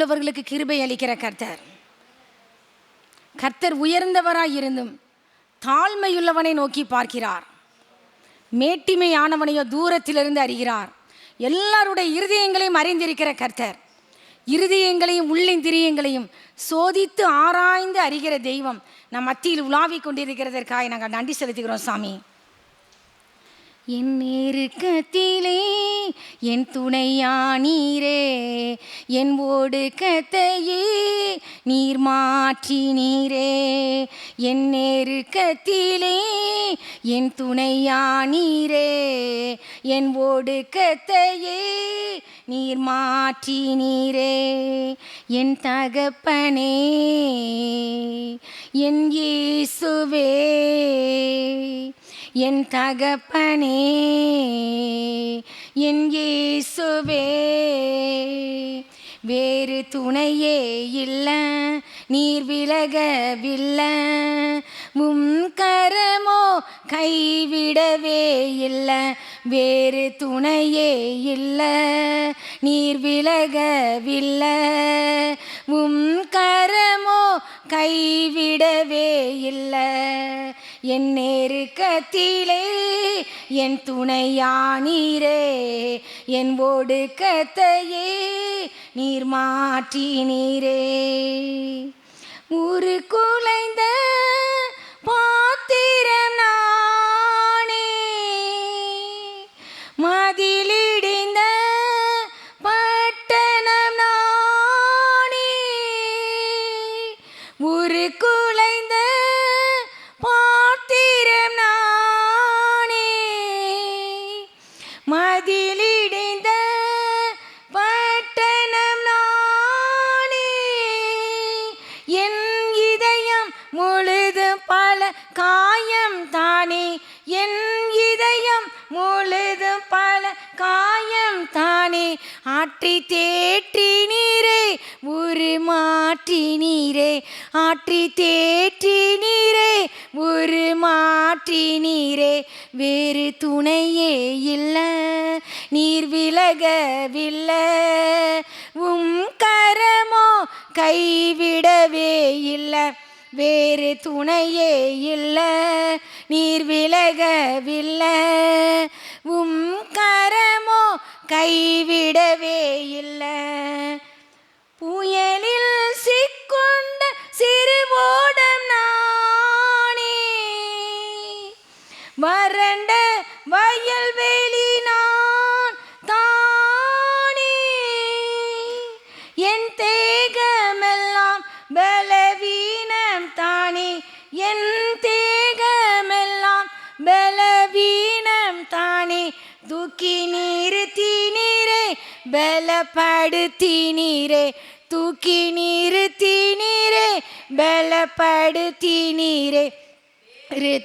உள்ளவர்களுக்கு கிருபை அளிக்கிற கர்த்தர். கர்த்தர் உயர்ந்தவராய் இருந்தும் தாழ்மையுள்ளவனை நோக்கி பார்க்கிறார். மேட்டிமையானவனையோ தூரத்திலிருந்து அறிகிறார். எல்லாருடைய இருதயங்களையும் அறிந்திருக்கிற கர்த்தர், இருதயங்களையும் உள்ளிந்திரியங்களையும் சோதித்து ஆராய்ந்து அறிகிற தெய்வம் நம் மத்தியில் உலாவிக் கொண்டிருக்கிறதற்காக நாங்கள் நன்றி செலுத்துகிறோம் சாமி. என் நெருக்கத்திலே என் துணையானீரே, என் ஒடுக்கத்தையே நீர் மாற்றினீரே. என் நெருக்கத்திலே என் துணையானீரே, என் ஒடுக்கத்தையே நீர் மாற்றினீரே. என் தகப்பனே, என் இயேசுவே, என் தகப்பனே, என் இயேசுவே, வேறு துணையே இல்லை, நீர் விலகவில்லை. கரமோ கைவிடவே இல்லை, வேறு துணையே இல்லை, நீர் விலகவில்லை. கரமோ கைவிடவே இல்லை. என் நெருக்கத்திலே என் துணையானீரே, என் ஒடுக்கத்தையே நீர் மாற்றினீரே. உருக்குலைந்த பாத்திரம் நானே, மதிலிடிந்த பட்டணம் நானே. உருக்குலைந்த பாத்திரம் நானே, மதிலிடிந்த பட்டணம் நானே. என் இதயம் முழுதும் பல காயம் தானே, என் இதயம் முழுதும் பல காயம் தானே. ஆற்றி தேற்றி நீரே உருமாற்றி நீரே, ஆற்றி தேற்றி நீரே உருமாற்றி நீரே. வேறு துணையே இல்லை, நீர் விலகவில்லை. கரமோ கைவிடவே இல்லை, வேறு துணையே இல்லை, நீர் விலகவில்லை. கரமோ கைவிடவே இல்லை. புயலில் சிக்கொண்ட சிறு ஓடம் நானே, வறண்ட வயல்வெளி நான் தானே. என் தேகமெல்லாம் பலவீனம் தானே, என் தேகமெல்லாம் பலவீனம் தானே. தூக்கி நிறுத்தி நீரே பலப்படுத்தி நீரே, தூக்கி நிறுத்தி நீரே பலப்படுத்தி நீரே.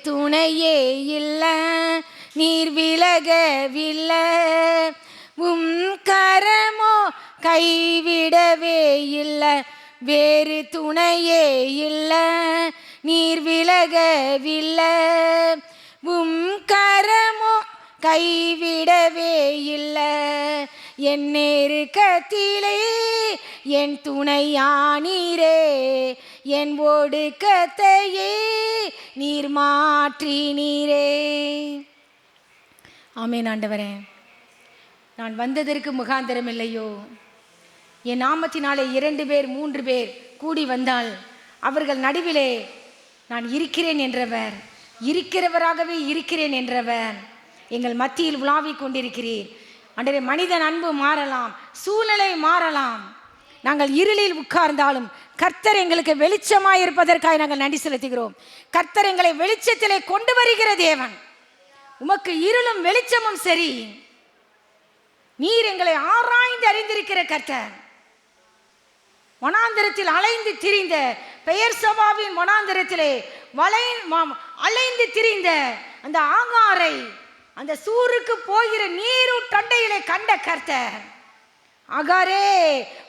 துணையே இல்லை, நீர் விலகவில்லை. கரமோ கைவிடவே இல்லை, வேறு துணையே இல்லை, நீர் விலகவில்லை. கரமோ கைவிடவே இல்லை. என் நெருக்கத்திலே என் துணையானீரே, என் ஒடுக்கத்தையே நீர் மாற்றினீரே. ஆமென் ஆண்டவரே, நான் வந்ததற்கு முகாந்திரம் இல்லையோ? என் நாமத்தினாலே 2 பேர் 3 பேர் கூடி வந்தால் அவர்கள் நடுவிலே நான் இருக்கிறேன் என்றவர், இருக்கிறவராகவே இருக்கிறேன் என்றவர் எங்கள் மத்தியில் உலாவிக் கொண்டிருக்கிறீர். அன்றே மனிதன் அன்பு மாறலாம், சூழ்நிலை மாறலாம், நாங்கள் இருளில் உட்கார்ந்தாலும் கர்த்தர் எங்களுக்கு வெளிச்சமாய் இருப்பதற்காக நாங்கள் நன்றி செலுத்துகிறோம். கர்த்தர் எங்களை வெளிச்சத்திலே கொண்டு வருகிற தேவன். உமக்கு இருளும் வெளிச்சமும் சரி, நீர் எங்களை ஆராய்ந்து அறிந்திருக்கிற கர்த்தர். வனாந்தரத்தில் அலைந்து திரிந்த, பெயர் சபாவின் வனாந்தரத்திலே அலைந்து திரிந்த அந்த ஆகாரை அந்த சூருக்கு போகிற நீரூற்றண்டையிலே கண்ட கர்த்தர். ஆகாரே,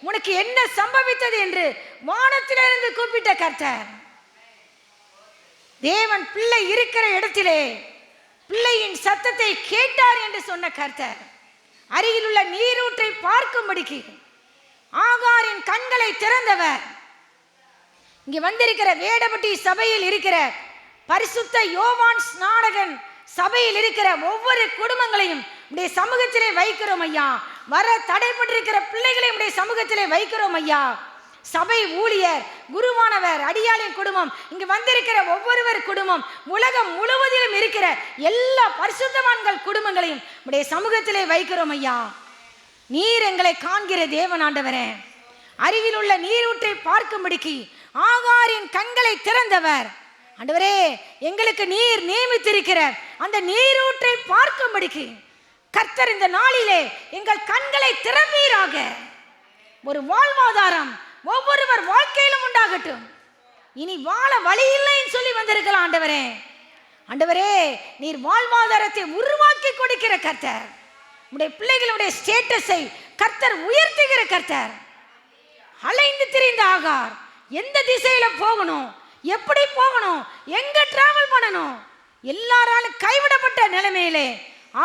உனக்கு என்ன சம்பவித்தது என்று வானத்திலிருந்து கூப்பிட்ட கர்த்தர். தேவன் பிள்ளை இருக்கிற இடத்திலே பிள்ளையின் சத்தத்தை கேட்டார் என்று சொன்ன கர்த்தர். அருகில் உள்ள நீரூற்றை பார்க்கும்படிக்கு ஆகாரின் கண்களை திறந்தவர். இங்க வந்திருக்கிற வேடபட்டி சபையில் இருக்கிற பரிசுத்த யோவான் ஸ்நானகன் சபையில் இருக்கிற ஒவ்வொரு குடும்பங்களையும் உடைய சமூகத்திலே வைக்கிறோம் ஐயா. வர தடைப்பட்டிருக்கிற பிள்ளைகளை உடைய சமூகத்திலே வைக்கிறோம் ஐயா. சபை ஊழியர், குருவானவர், அடியாளின் குடும்பம், இங்கு வந்திருக்கிற ஒவ்வொருவர் குடும்பம், உலகம் முழுவதிலும் இருக்கிற எல்லா பரிசுத்தவான்கள் குடும்பங்களையும் உடைய சமூகத்திலே வைக்கிறோம் ஐயா. நீர் எங்களை காண்கிற தேவன் ஆண்டவரே. அருகில் உள்ள நீரூற்றை பார்க்கும்படிக்கு ஆகாரின் கண்களை திறந்தவர் ஆண்டவரே. எங்களுக்கு நீர் நியமித்திருக்கிற அந்த நீரூற்றை பார்க்கும்படிக்கு கர்த்தர் இந்த நாளிலே எங்கள் கண்களை திறப்பீராக. ஒரு வாழ்வாதாரம் ஒவ்வொருவர் வாழ்க்கையிலும் உண்டாகட்டும். இனி வாழ வழி இல்லைன்னு சொல்லி வந்திருக்கலாம் ஆண்டவரே. ஆண்டவரே, நீர் வாழ்வாதாரத்தை உருவாக்கி கொடுக்கிற கர்த்தர். உடைய பிள்ளைகளுடைய ஸ்டேட்டஸை கர்த்தர் உயர்த்துகிற கர்த்தர். அலைந்து திரிந்த ஆகார் எந்த திசையில போகணும், எப்படி போகணும், எங்க டிராவல் பண்ணணும், எல்லாராலும் கைவிடப்பட்ட நிலைமையிலே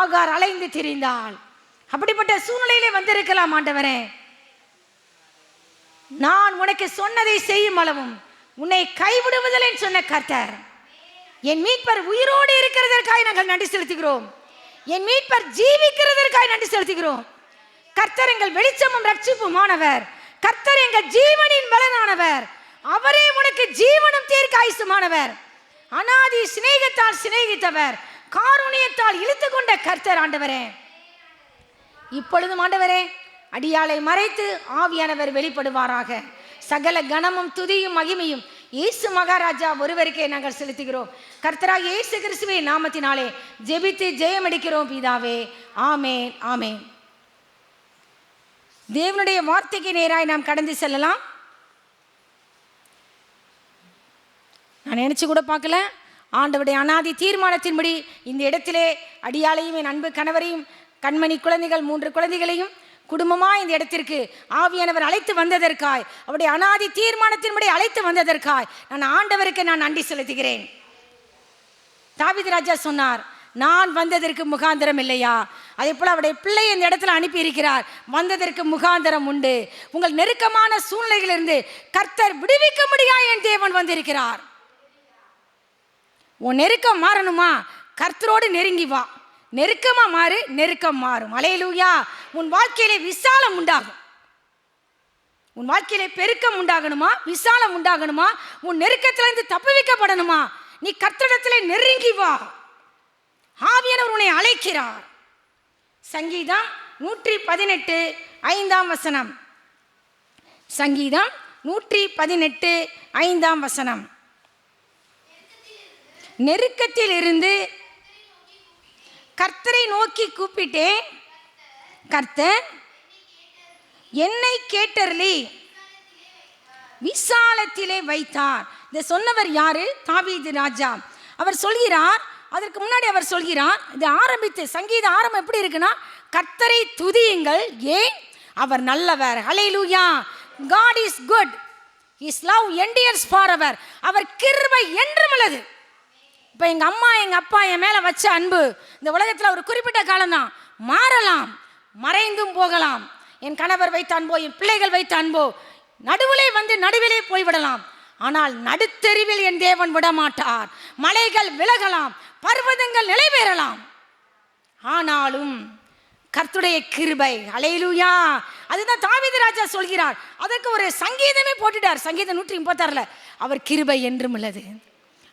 ஆகார் அலைந்து திரிந்தாள். அப்படிப்பட்ட சூழ்நிலையிலே வந்திருக்கலாம் ஆண்டவரே. நான் உனக்கு சொன்னதை செய்யும் அளவும் உன்னை கைவிடுவதில்லை சொன்ன கர்த்தர். என் மீட்பர் உயிரோடு இருக்கிறதற்காக நாங்கள் நன்றி செலுத்துகிறோம். என் மீட்பர் ஜீவிக்கிறதற்காக நன்றி செலுத்துகிறோம். கர்த்தர் எங்கள் வெளிச்சமும் ரட்சிப்புமானவர். கர்த்தர் எங்கள் ஜீவனின் பலனானவர். அவரே உனக்கு ஜீவனும் தீர்க்காயுசுமானவர். அநாதி சிநேகத்தால் சிநேகித்தவர், காருண்யத்தால் இழுத்து கொண்ட கர்த்தர் ஆண்டவரே. இப்பொழுதும் ஆண்டவரே, அடியாளை மறைத்து ஆவியானவர் வெளிப்படுவாராக. சகல கனமும் துதியும் மகிமையும் இயேசு மகாராஜா ஒருவருக்கே நாங்கள் செலுத்துகிறோம். கர்த்தராகிய இயேசு கிறிஸ்துவின் நாமத்தினாலே ஜெபித்து ஜெயமடிக்கிறோம் பிதாவே. ஆமென், ஆமென். தேவனுடைய வார்த்தைக்கு நேராய் நாம் கடந்து செல்லலாம். நான் நினைச்சு கூட பார்க்கல, ஆண்டவருடைய அநாதி தீர்மானத்தின்படி இந்த இடத்திலே அடியாளையும் என் அன்பு கணவரையும் கண்மணி குழந்தைகள் 3 குழந்தைகளையும் குடும்பமாக இந்த இடத்திற்கு ஆவியானவர் அழைத்து வந்ததற்காய், அவருடைய அநாதி தீர்மானத்தின்படி அழைத்து வந்ததற்காய் நான் ஆண்டவருக்கு நான் நன்றி செலுத்துகிறேன். தாவீது ராஜா சொன்னார், நான் வந்ததற்கு முகாந்திரம் இல்லையா? அதே போல் அவருடைய பிள்ளையை இந்த இடத்துல அனுப்பி இருக்கிறார். வந்ததற்கு முகாந்திரம் உண்டு. உங்கள் நெருக்கமான சூழ்நிலைகளிலிருந்து கர்த்தர் விடுவிக்க முடியாது என் தேவன் வந்திருக்கிறார். உன் நெருக்கம் மாறணுமா? கர்த்தரோடு நெருங்கி வா. நெருக்கமா மாறு, நெருக்கம் மாறும். அல்லேலூயா. உன் வாழ்க்கையிலே விசாலம் உண்டாகும். உன் வாழ்க்கையிலே பெருக்கம் உண்டாகணுமா? விசாலம் உண்டாகணுமா? உன் நெருக்கத்திலிருந்து தப்புவிக்கப்படணுமா? நீ கர்த்தரிடத்திலே நெருங்கி வா. ஆவியானவர் உன்னை அழைக்கிறார். சங்கீதம் 118 5ஆம் வசனம். சங்கீதம் 118 5ஆம் வசனம். நெருக்கத்தில் இருந்து கர்த்தரை நோக்கி கூப்பிட்டேன், கர்த்தர் என்னை கேட்டருளி விசாலத்திலே வைத்தார். இதை சொன்னவர் யாரு? தாவீது ராஜா. அவர் சொல்கிறார், அதற்கு முன்னாடி அவர் சொல்கிறார், இது ஆரம்பித்து சங்கீத ஆரம்பம் எப்படி இருக்குன்னா, கர்த்தரை துதியுங்கள், ஏன் அவர் நல்லவர். ஹல்லேலூயா. God is good. His love endures forever. அவர் கிருபை என்றும் உள்ளது. இப்போ எங்கள் அம்மா எங்கள் அப்பா என் மேலே வச்ச அன்பு இந்த உலகத்தில் ஒரு குறிப்பிட்ட காலம்தான், மாறலாம், மறைந்தும் போகலாம். என் கணவர் வைத்த அன்போ, என் பிள்ளைகள் வைத்த அன்போ நடுவிலே வந்து நடுவிலே போய்விடலாம். ஆனால் நடுத்தெருவில் என் தேவன் விடமாட்டார். மலைகள் விலகலாம், பர்வதங்கள் நிலைவேறலாம், ஆனாலும் கர்த்தருடைய கிருபை. அல்லேலூயா. அதுதான் தாவீது ராஜா சொல்கிறார். அதற்கு ஒரு சங்கீதமே போட்டுட்டார். சங்கீதம் 136 அவர் கிருபை என்றும் உள்ளது,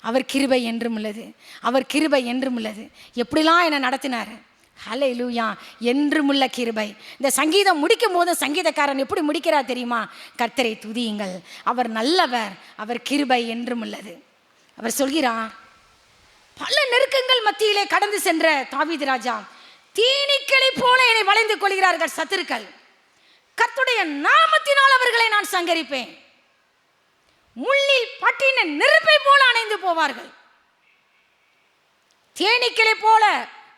அவர் கிருபை என்றும் உள்ளது, அவர் கிருபை என்றும் உள்ளது. எப்படிலாம் என்னை நடத்தினார். ஹல்லேலூயா. என்றுமுள்ள கிருபை. இந்த சங்கீதம் முடிக்கும் போது சங்கீதக்காரன் எப்படி முடிக்கிறார் தெரியுமா? கர்த்தரை துதியுங்கள், அவர் நல்லவர், அவர் கிருபை என்றும் உள்ளது. அவர் சொல்கிறார், பல நெருக்கங்கள் மத்தியிலே கடந்து சென்ற தாவீது ராஜா, தீனிக்களை போல என்னை வளைந்து கொள்கிறார்கள் சத்துருக்கள், கர்த்தருடைய நாமத்தினால் அவர்களை நான் சங்கரிப்பேன். முள்ளில் பட்டின நெருப்பை போல அணைந்து போவார்கள். தேனீக்களை போல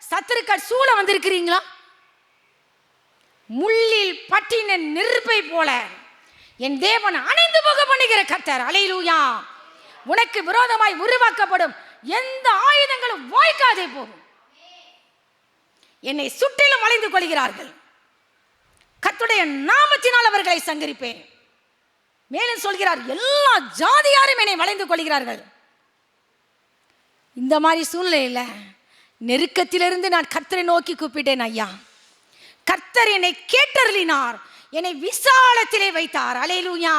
சத்துருக்கள் சூழ வந்திருக்கிறீங்களா? முள்ளில் பட்டின நெருப்பை போல என் தேவன் அணைந்து போக பண்ணுகிற கர்த்தர். அல்லேலூயா. உனக்கு விரோதமாய் உருவாக்கப்படும் எந்த ஆயுதங்களும் வாய்க்காதே போகும். என்னை சுற்றிலும் அலைந்து கொள்கிறார்கள். கர்த்தருடைய நாமத்தினால் அவர்களை சங்கரிப்பேன். மேலும் சொல்கிறார், எல்லா ஜாதியாரும் என்னை வளைந்து கொள்கிறார்கள். இந்த மாதிரி சூழ்நிலையில் நெருக்கத்திலிருந்து நான் கர்த்தரை நோக்கி கூப்பிட்டேன். ஐயா, கர்த்தர் என்னை கேட்டருளினார், என்னை விசாலத்திலே வைத்தார். அல்லேலூயா.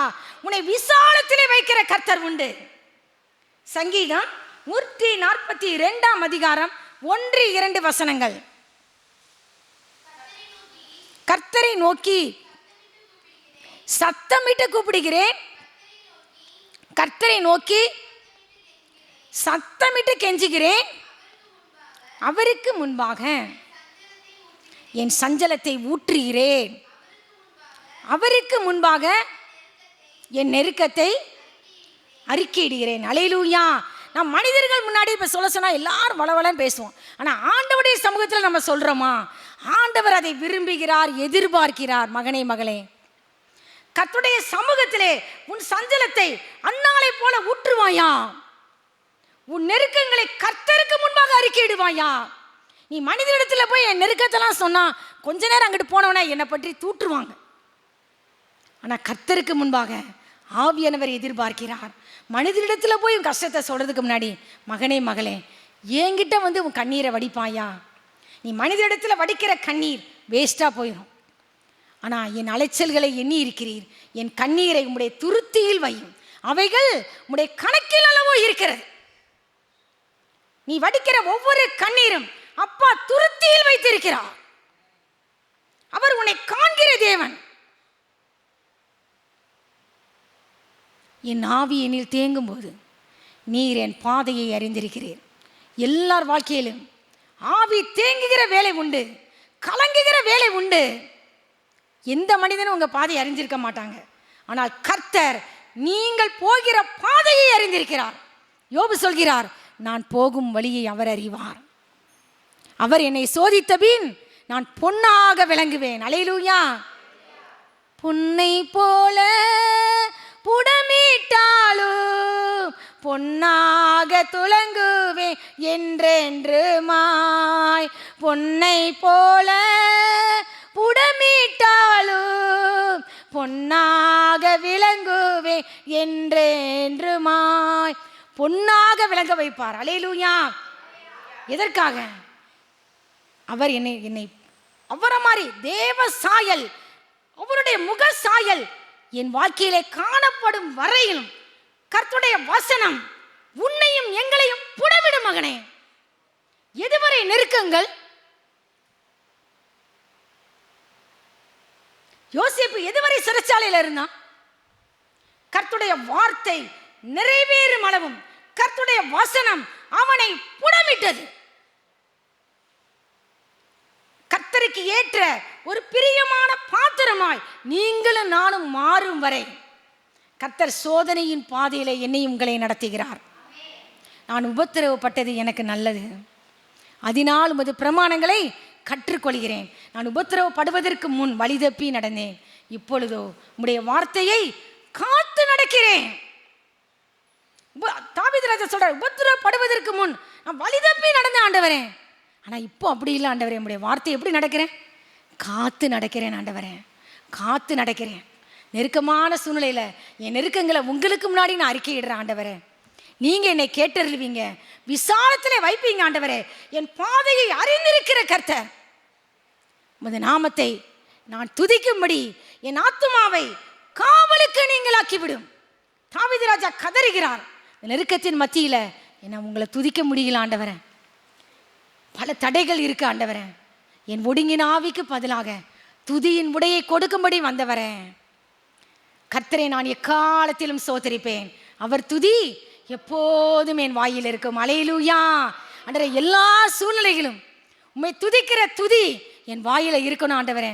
உன்னை விசாலத்திலே வைக்கிற கர்த்தர் உண்டு. சங்கீதம் 142 அதிகாரம் 1-2 வசனங்கள். கர்த்தரை நோக்கி சத்தமிட்டு கூப்பிடுகிறேன், கர்த்தரை நோக்கி சத்தமிட்டு கெஞ்சுகிறேன். அவருக்கு முன்பாக என் சஞ்சலத்தை ஊற்றுகிறேன், அவருக்கு முன்பாக என் நெருக்கத்தை அறிக்கையிடுகிறேன். அல்லேலூயா. நாம் மனிதர்கள் முன்னாடி இப்போ சொல்ல சொன்னால் எல்லாரும் வளவலன்னு பேசுவோம். ஆனால் ஆண்டவருடைய சமூகத்தில் நம்ம சொல்கிறோமா? ஆண்டவர் அதை விரும்புகிறார், எதிர்பார்க்கிறார். மகனே மகளே, கர்த்தருடைய சமூகத்திலே உன் சஞ்சலத்தை அன்னாளை போல ஊற்றுவாயா? உன் நெருக்கங்களை கர்த்தருக்கு முன்பாக அறிக்கையிடுவாயா? நீ மனிதனிடத்தில் போய் என் நெருக்கத்தெல்லாம் சொன்னா கொஞ்ச நேரம் அங்கிட்டு போனவனா என்னை பற்றி தூற்றுவாங்க. ஆனால் கர்த்தருக்கு முன்பாக ஆவியானவர் எதிர்பார்க்கிறார். மனிதனிடத்தில் போய் உன் கஷ்டத்தை சொல்றதுக்கு முன்னாடி, மகனே மகளே, என்கிட்ட வந்து உன் கண்ணீரை வடிப்பாயா? நீ மனிதனிடத்தில் வடிக்கிற கண்ணீர் வேஸ்டாக போயிடும். ஆனால் என் அலைச்சல்களை எண்ணி இருக்கிறீர், என் கண்ணீரை உம்முடைய துருத்தியில் வையும், அவைகள் உம்முடைய கணக்கில் அளவோ இருக்கிறது. நீ வடிக்கிற ஒவ்வொரு கண்ணீரும் அப்பா துருத்தியில் வைத்திருக்கிறார். அவர் உன்னை காண்கிற தேவன். என் ஆவி என்னில் தேங்கும் போது நீர் என் பாதையை அறிந்திருக்கிறீர். எல்லார் வாழ்க்கையிலும் ஆவி தேங்குகிற வேலை உண்டு, கலங்குகிற வேலை உண்டு. எந்த மனிதனும் உங்கள் பாதையை அறிந்திருக்க மாட்டாங்க. ஆனால் கர்த்தர் நீங்கள் போகிற பாதையை அறிந்திருக்கிறார். யோபு சொல்கிறார், நான் போகும் வழியை அவர் அறிவார். அவர் என்னை சோதித்த பின் நான் பொன்னாக விளங்குவேன். அல்லேலூயா. பொன்னை போல புடமிட்டாலும் பொன்னாக துலங்குவேன் என்றென்றுமாய். பொன்னை போல புடமிட்டாலும் பொன்னாக விளங்குவேன் என்றென்றுமாய். பொன்னாக விளங்க வைப்பார். அல்லேலூயா. எதற்காக? அவர் என்னை அவரை மாதிரி தேவ சாயல், அவருடைய முக சாயல் என் வாழ்க்கையிலே காணப்படும் வரையிலும் கர்த்தருடைய வசனம் உன்னையும் எங்களையும் புடவிடும். மகனே, எதுவரை நெருக்கங்கள்? யோசேப்பு எதுவரை சிறைச்சாலையில் இருந்தான்? கர்த்தருடைய வார்த்தை நிறைவேறும் அளவும் கர்த்தருடைய வசனம் அவனை புடமிட்டது. கர்த்தருக்கு ஏற்ற ஒரு பிரியமான பாத்திரமாய் நீங்களும் நானும் மாறும் வரை கர்த்தர் சோதனையின் பாதையிலே என்னையும் உங்களை நடத்துகிறார். நான் உபத்திரவப்பட்டது எனக்கு நல்லது, அதனால் உமது பிரமாணங்களை கற்றுக்கொள்கிறேன். நான் உபத்திரவப்படுவதற்கு முன் வழி தப்பி நடந்தேன், இப்பொழுதோ உம்முடைய வார்த்தையை காத்து நடக்கிறேன். தாவீது ராஜா சொல்றார், உபத்திரவப்படுவதற்கு முன் நான் வழி தப்பி நடந்தேன் ஆண்டவரே, ஆனால் இப்போ அப்படி இல்லை ஆண்டவரே, உம்முடைய வார்த்தை எப்படி நடக்கிறேன்? காத்து நடக்கிறேன் ஆண்டவரே, காத்து நடக்கிறேன். நெருக்கமான சூழ்நிலையில் என் நெருக்கங்களை உங்களுக்கு முன்னாடி நான் அறிக்கையிடுறேன் ஆண்டவரே. நீங்கள் என்னை கேட்டறிவீங்க, விசாலத்தில் வைப்பீங்க ஆண்டவரே. என் பாதையை அறிந்திருக்கிற கர்த்தர் உமது நாமத்தை நான் துதிக்கும்படி என் ஆத்துமாவை காவலுக்கு நீங்கள் ஆக்கிவிடும். தாவீது ராஜா கதறுகிறார், நெருக்கத்தின் மத்தியில் என்ன உங்களை துதிக்க முடியல ஆண்டவரே, பல தடைகள் இருக்கு ஆண்டவரே. என் ஒடுங்கின ஆவிக்கு பதிலாக துதியின் உடையை கொடுக்கும்படி வந்தவரே. கர்த்தரை நான் எக்காலத்திலும் சோதரிப்பேன், அவர் துதி எப்போதும் என் வாயில் இருக்கும். அல்லேலூயா. ஆண்டவரே, எல்லா சூழ்நிலைகளும் உம்மை துதிக்கிற துதி என் வாயில இருக்கணும் ஆண்டவரே.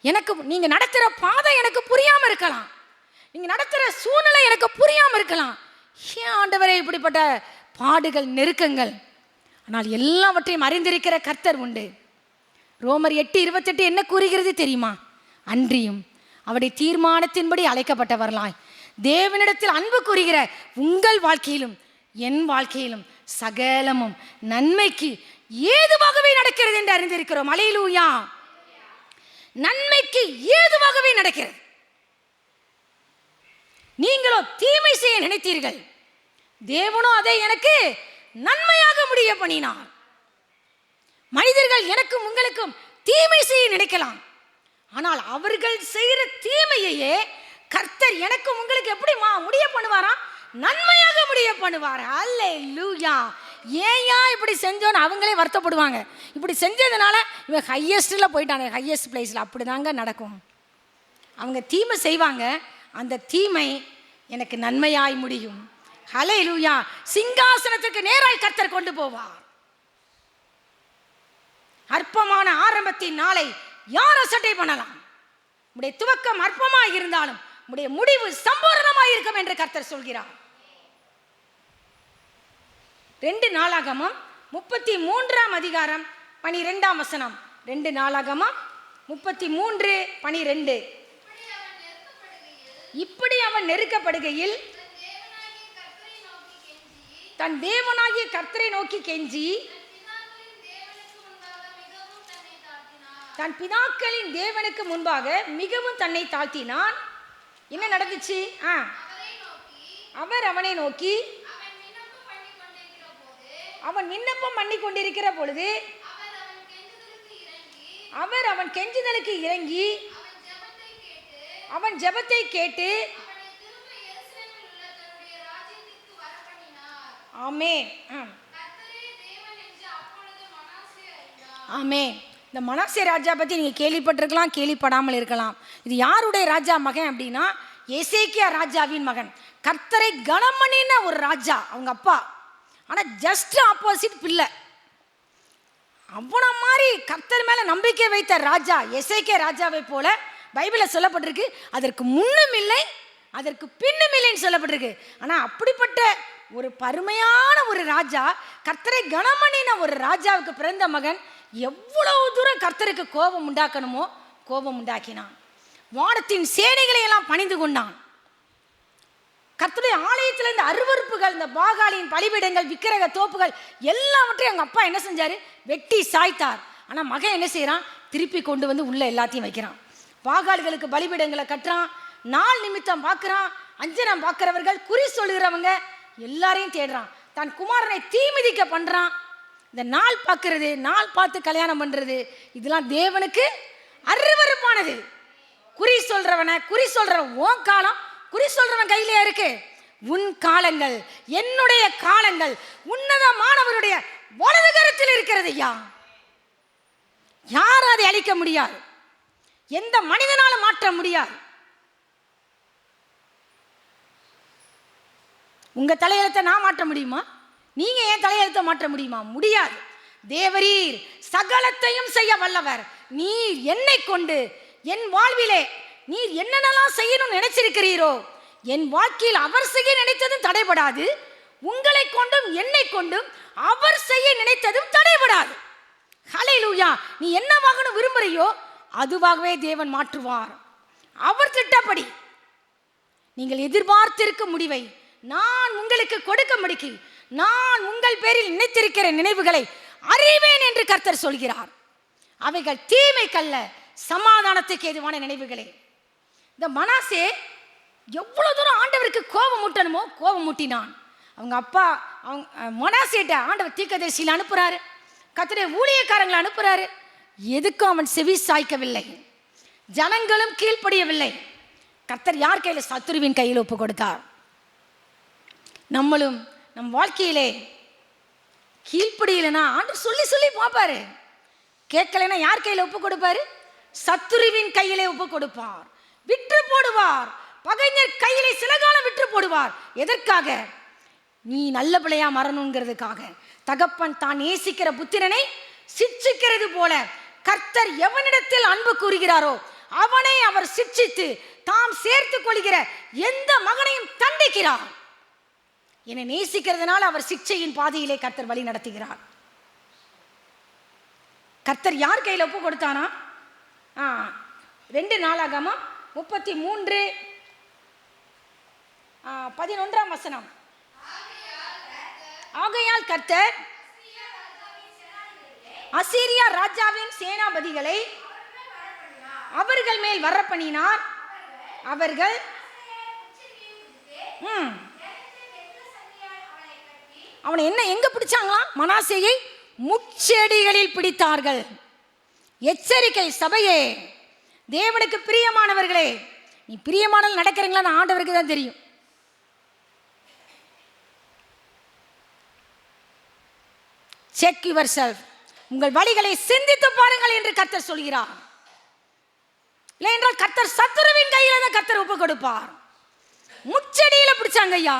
எனக்கு நீங்கள் நடத்துகிற பாதை எனக்கு புரியாமல் இருக்கலாம், நீங்கள் நடத்துகிற சூழ்நிலை எனக்கு புரியாமல் இருக்கலாம். ஏன் ஆண்டவரே இப்படிப்பட்ட பாடுகள், நெருக்கங்கள்? ஆனால் எல்லாவற்றையும் அறிந்திருக்கிற கர்த்தர் உண்டு. ரோமர் 8:28 என்ன கூறுகிறது தெரியுமா? அன்றியும் அவருடைய தீர்மானத்தின்படி அழைக்கப்பட்டவர்களாய் தேவனிடத்தில் அன்பு கூறுகிற உங்கள் வாழ்க்கையிலும் என் வாழ்க்கையிலும் சகலமும் நன்மைக்கு ஏதுவாகவே நடக்கிறது என்று அறிந்திருக்கிறோம். அல்லேலூயா. நன்மைக்கு நன்மைக்கு ஏதுவாகவே நடக்கிறது. நீங்களோ தீமை செய்ய நினைத்தீர்கள், தேவனோ அதை எனக்கு நன்மையாக முடிய பண்ணினார். மனிதர்கள் எனக்கும் உங்களுக்கும் தீமை செய்ய நினைக்கலாம், ஆனால் அவர்கள் செய்கிற தீமையையே கர்த்தர் எனக்கும் உங்களுக்கு எப்படி முடிய பண்ணுவாரா? நன்மையாக முடிய பண்ணுவார். அல்லேலூயா. ஏயா இப்படி செஞ்சோன்னு அவங்களே வருத்தப்படுவாங்க. இப்படி செஞ்சதுனால இவன் ஹையஸ்டில் போயிட்டாங்க, ஹையஸ்ட் பிளேஸில். அப்படி தாங்க நடக்கும். அவங்க தீமை செய்வாங்க, அந்த தீமை எனக்கு நன்மையாய் முடியும். அல்லேலூயா. சிங்காசனத்துக்கு நேராய் கர்த்தர் கொண்டு போவார். அற்பமான ஆரம்பத்தின் நாளை யார் அசட்டை பண்ணலாம்? உடைய துவக்கம் அற்பமாய் இருந்தாலும் உடைய முடிவு சம்பூரணமாய் இருக்கும் என்று கர்த்தர் சொல்கிறார். 2 நாளாகமம் 33ஆம் அதிகாரம் 12ஆம் வசனம். 2 நாளாகமம் 33:12. இப்படி அவன் நெருக்கப்படுகையில் தன் தேவனாகிய கர்த்தரை நோக்கி கெஞ்சி தன் பிதாக்களின் தேவனுக்கு முன்பாக மிகவும் தன்னை தாழ்த்தினான். என்ன நடந்துச்சு? அவர் அவனை நோக்கி அவன் விண்ணப்பம் பண்ணி கொண்டிருக்கிற பொழுது அவர் அவன் கெஞ்சுதலுக்கு இறங்கி அவன் ஜெபத்தை கேட்டு ஆமென் ஆமென். இந்த மனாசே ராஜா பற்றி நீங்கள் கேள்விப்பட்டிருக்கலாம், கேள்விப்படாமல் இருக்கலாம். இது யாருடைய ராஜா மகன் அப்படின்னா எசேக்கியா ராஜாவின் மகன். கர்த்தரை கனம் பண்ணின ஒரு ராஜா அவங்க அப்பா. ஆனால் ஜஸ்ட் ஆப்போசிட் பிள்ளை. அவனை மாதிரி கர்த்தர் மேலே நம்பிக்கை வைத்த ராஜா எசேக்கியா ராஜாவை போல பைபிளில் சொல்லப்பட்டிருக்கு. அதற்கு முன்னும் இல்லை, அதற்கு பின்னும் இல்லைன்னு சொல்லப்பட்டிருக்கு. ஆனால் அப்படிப்பட்ட ஒரு பருமையான ஒரு ராஜா, கர்த்தரை கனம் பண்ணின ஒரு ராஜாவுக்கு பிறந்த மகன் எவ்வளவு தூரம் கர்த்தருக்கு கோபம் உண்டாக்கணுமோ கோபம் உண்டாக்கினான். வானத்தின் சேனைகளை எல்லாம் பணிந்து கொண்டான். கர்த்தருடைய ஆலயத்தில் இந்த அருவருப்புகள், இந்த பாகாலின் பலிபீடங்கள், விக்கிரக தோப்புகள் எல்லாவற்றையும் அவங்க அப்பா என்ன செஞ்சாரு? வெட்டி சாய்த்தார். ஆனால் மகன் என்ன செய்யறான்? திருப்பி கொண்டு வந்து உள்ள எல்லாத்தையும் வைக்கிறான். பாகால்களுக்கு பலிபீடங்களை கட்டுறான். நாள் நிமித்தம் பார்க்குறான். அஞ்சனம் பார்க்கிறவர்கள், குறி சொல்லுகிறவங்க எல்லாரையும் தேடுறான். தன் குமாரனை தீமிதிக்க பண்றான். இந்த நாள் பார்க்கறது, நாள் பார்த்து கல்யாணம் பண்றது, இதெல்லாம் தேவனுக்கு அருவருப்பானது. குறி சொல்றவனை, குறி சொல்ற உன் காலம் குறி சொல்றவன் கையிலே இருக்கு. உன் காலங்கள், என்னுடைய காலங்கள் உன்னதமானவருடைய வலது கரத்தில் இருக்கிறது. யாரும் அதை அழிக்க முடியாது, எந்த மனிதனாலும் மாற்ற முடியாது. உங்க தலையெழுத்தை நான் மாற்ற முடியுமா? நீங்க ஏன் தலையெழுத்தை மாற்ற முடியுமா? முடியாது. தேவரீர் சகலத்தையும் செய்ய வல்லவர். நீர் என்னை கொண்டு என் வாழ்விலே நீர் என்னென்னலாம் செய்யணும்னு நினைச்சிருக்கிறீரோ என் வாழ்க்கையில் அவர் செய்ய நினைத்ததும் தடைபடாது. உங்களை கொண்டும் என்னை கொண்டும் அவர் செய்ய நினைத்ததும் தடைபடாது. ஹல்லேலூயா. நீ என்னவாகணும் விரும்புறியோ அதுவாகவே தேவன் மாற்றுவார். அவர் திட்டப்படி நீங்கள் எதிர்பார்த்திருக்கும் முடிவை நான் உங்களுக்கு கொடுக்கும்படிக்கு நான் உங்கள் பேரில் நினைத்திருக்கிற நினைவுகளை அறிவேன் என்று கர்த்தர் சொல்கிறார். அவைகள் தீமைக்கல்ல, சமாதானத்துக்கு ஏதுவான நினைவுகளே. இந்த மனாசே எவ்வளவு தூரம் ஆண்டவருக்கு கோபம் மூட்டணுமோ கோபம் மூட்டினான். அவங்க அப்பா மனாசேட்ட ஆண்டவர் தீர்க்கதரிசியில் அனுப்புறாரு, கர்த்தருடைய ஊழியக்காரங்களை அனுப்புறாரு. எதுக்கும் அவன் செவி சாய்க்கவில்லை. ஜனங்களும் கீழ்ப்படியவில்லை. கர்த்தர் யார் கையில்? சத்துருவின் கையில் ஒப்பு கொடுத்தார். நம்மளும் நம் வாழ்க்கையிலே கீழ்ப்படியலைன்னா ஆண்டவர் சொல்லி சொல்லி பார்ப்பாரு. கேட்கலைன்னா யார் கையில் ஒப்பு கொடுப்பாரு? சத்துருவின் கையிலே ஒப்பு கொடுப்பார். விற்று போடுவார். பகைஞர் கையிலே சில காலம் விற்று போடுவார். எதற்காக? நீ நல்ல பிள்ளையா மறணுங்கிறதுக்காக. தகப்பன் தான் நேசிக்கிற புத்திரனை சிட்சிக்கிறது போல கர்த்தர் எவனிடத்தில் அன்பு கூறுகிறாரோ அவனை அவர் சிட்சித்து தாம் சேர்த்து கொள்கிற எந்த மகனையும் தண்டிக்கிறார். என்னை நேசிக்கிறதுனால அவர் சிக்ஷையின் பாதையிலே கர்த்தர் வழி நடத்துகிறார். கர்த்தர் யார் கையில் ஒப்பு கொடுத்தானா? 2 நாளாகமம் 33:11 வசனம். ஆகையால் கர்த்தர் அசீரியா ராஜாவின் சேனாபதிகளை அவர்கள் மேல் வர பண்ணினார். அவர்கள் அவனை என்ன எங்க பிடிச்சாங்களாம்? மனாசேயை முட்செடிகளில் பிடித்தார்கள். எச்சரிக்கை சபையே, தேவனுக்கு பிரியமானவர்களே, நீ பிரியமானல் நடக்கிறீங்களா ஆண்டவருக்கு தான் தெரியும். செக் யுவர் செல்ஃப், உங்கள் வழிகளை சிந்தித்து பாருங்கள் என்று கர்த்தர் சொல்கிறார். இல்லை என்றால் கர்த்தர் சத்துருவின் கையில தான் கர்த்தர் ஒப்பு கொடுப்பார். முச்செடியில பிடிச்சாங்க ஐயா,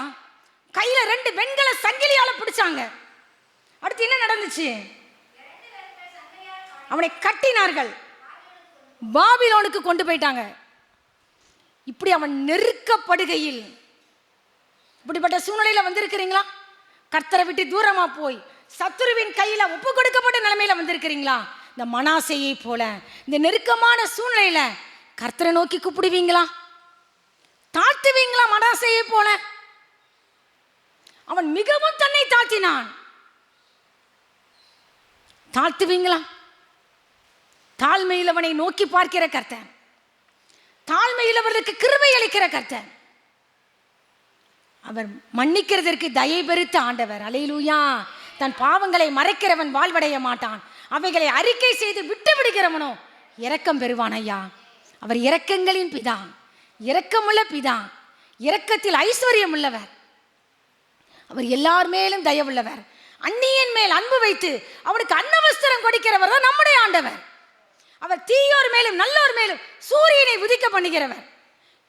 கையில 2 வெண்கல சங்கிலியால பிடிச்சாங்க. அடுத்து என்ன நடந்துச்சு? அவனை கட்டினார்கள், பாபிலோனுக்கு கொண்டு போயிட்டாங்க. இப்படி அவன் நெருக்கப்படுகையில், இப்படிப்பட்ட சூழ்நிலையில வந்திருக்கிறீங்களா? கர்த்தரை விட்டு தூரமா போய் சத்துருவின் கையில ஒப்பு கொடுக்கப்பட்ட நிலைமையில வந்திருக்கிறீங்களா? இந்த மனாசேயை போல இந்த நெருக்கமான சூழ்நிலையில கர்த்தரை நோக்கி கூப்பிடுவீங்களா? தாழ்த்துவீங்களா? மனாசேயை போல அவன் மிகவும் தன்னை தாழ்த்தினான். தாழ்த்துவீங்களா? தாழ்மையில் அவனை நோக்கி பார்க்கிற கர்த்தர், தாழ்மையில் அவர்களுக்கு கிருபை அளிக்கிற கர்த்தர், அவர் மன்னிக்கிறதற்கு தயை பெருத்த ஆண்டவர். அல்லேலூயா. தன் பாவங்களை மறைக்கிறவன் வாழ்வடைய மாட்டான், அவைகளை அறிக்கை செய்து விட்டு விடுகிறவனோ இரக்கம் பெறுவான். ஐயா, அவர் இரக்கங்களின் பிதா, இரக்கமுள்ள பிதா, இரக்கத்தில் ஐஸ்வர்யம் உள்ளவர். அவர் எல்லார் மேலும் தயவுள்ளவர். அந்நியன் மேல் அன்பு வைத்து அவனுக்கு அன்னவஸ்திரம் கொடுக்கிறவர் தான் நம்முடைய ஆண்டவர். அவர் தீயோர் மேலும் நல்லோர் மேலும் சூரியனை உதிக்க பண்ணுகிறவர்.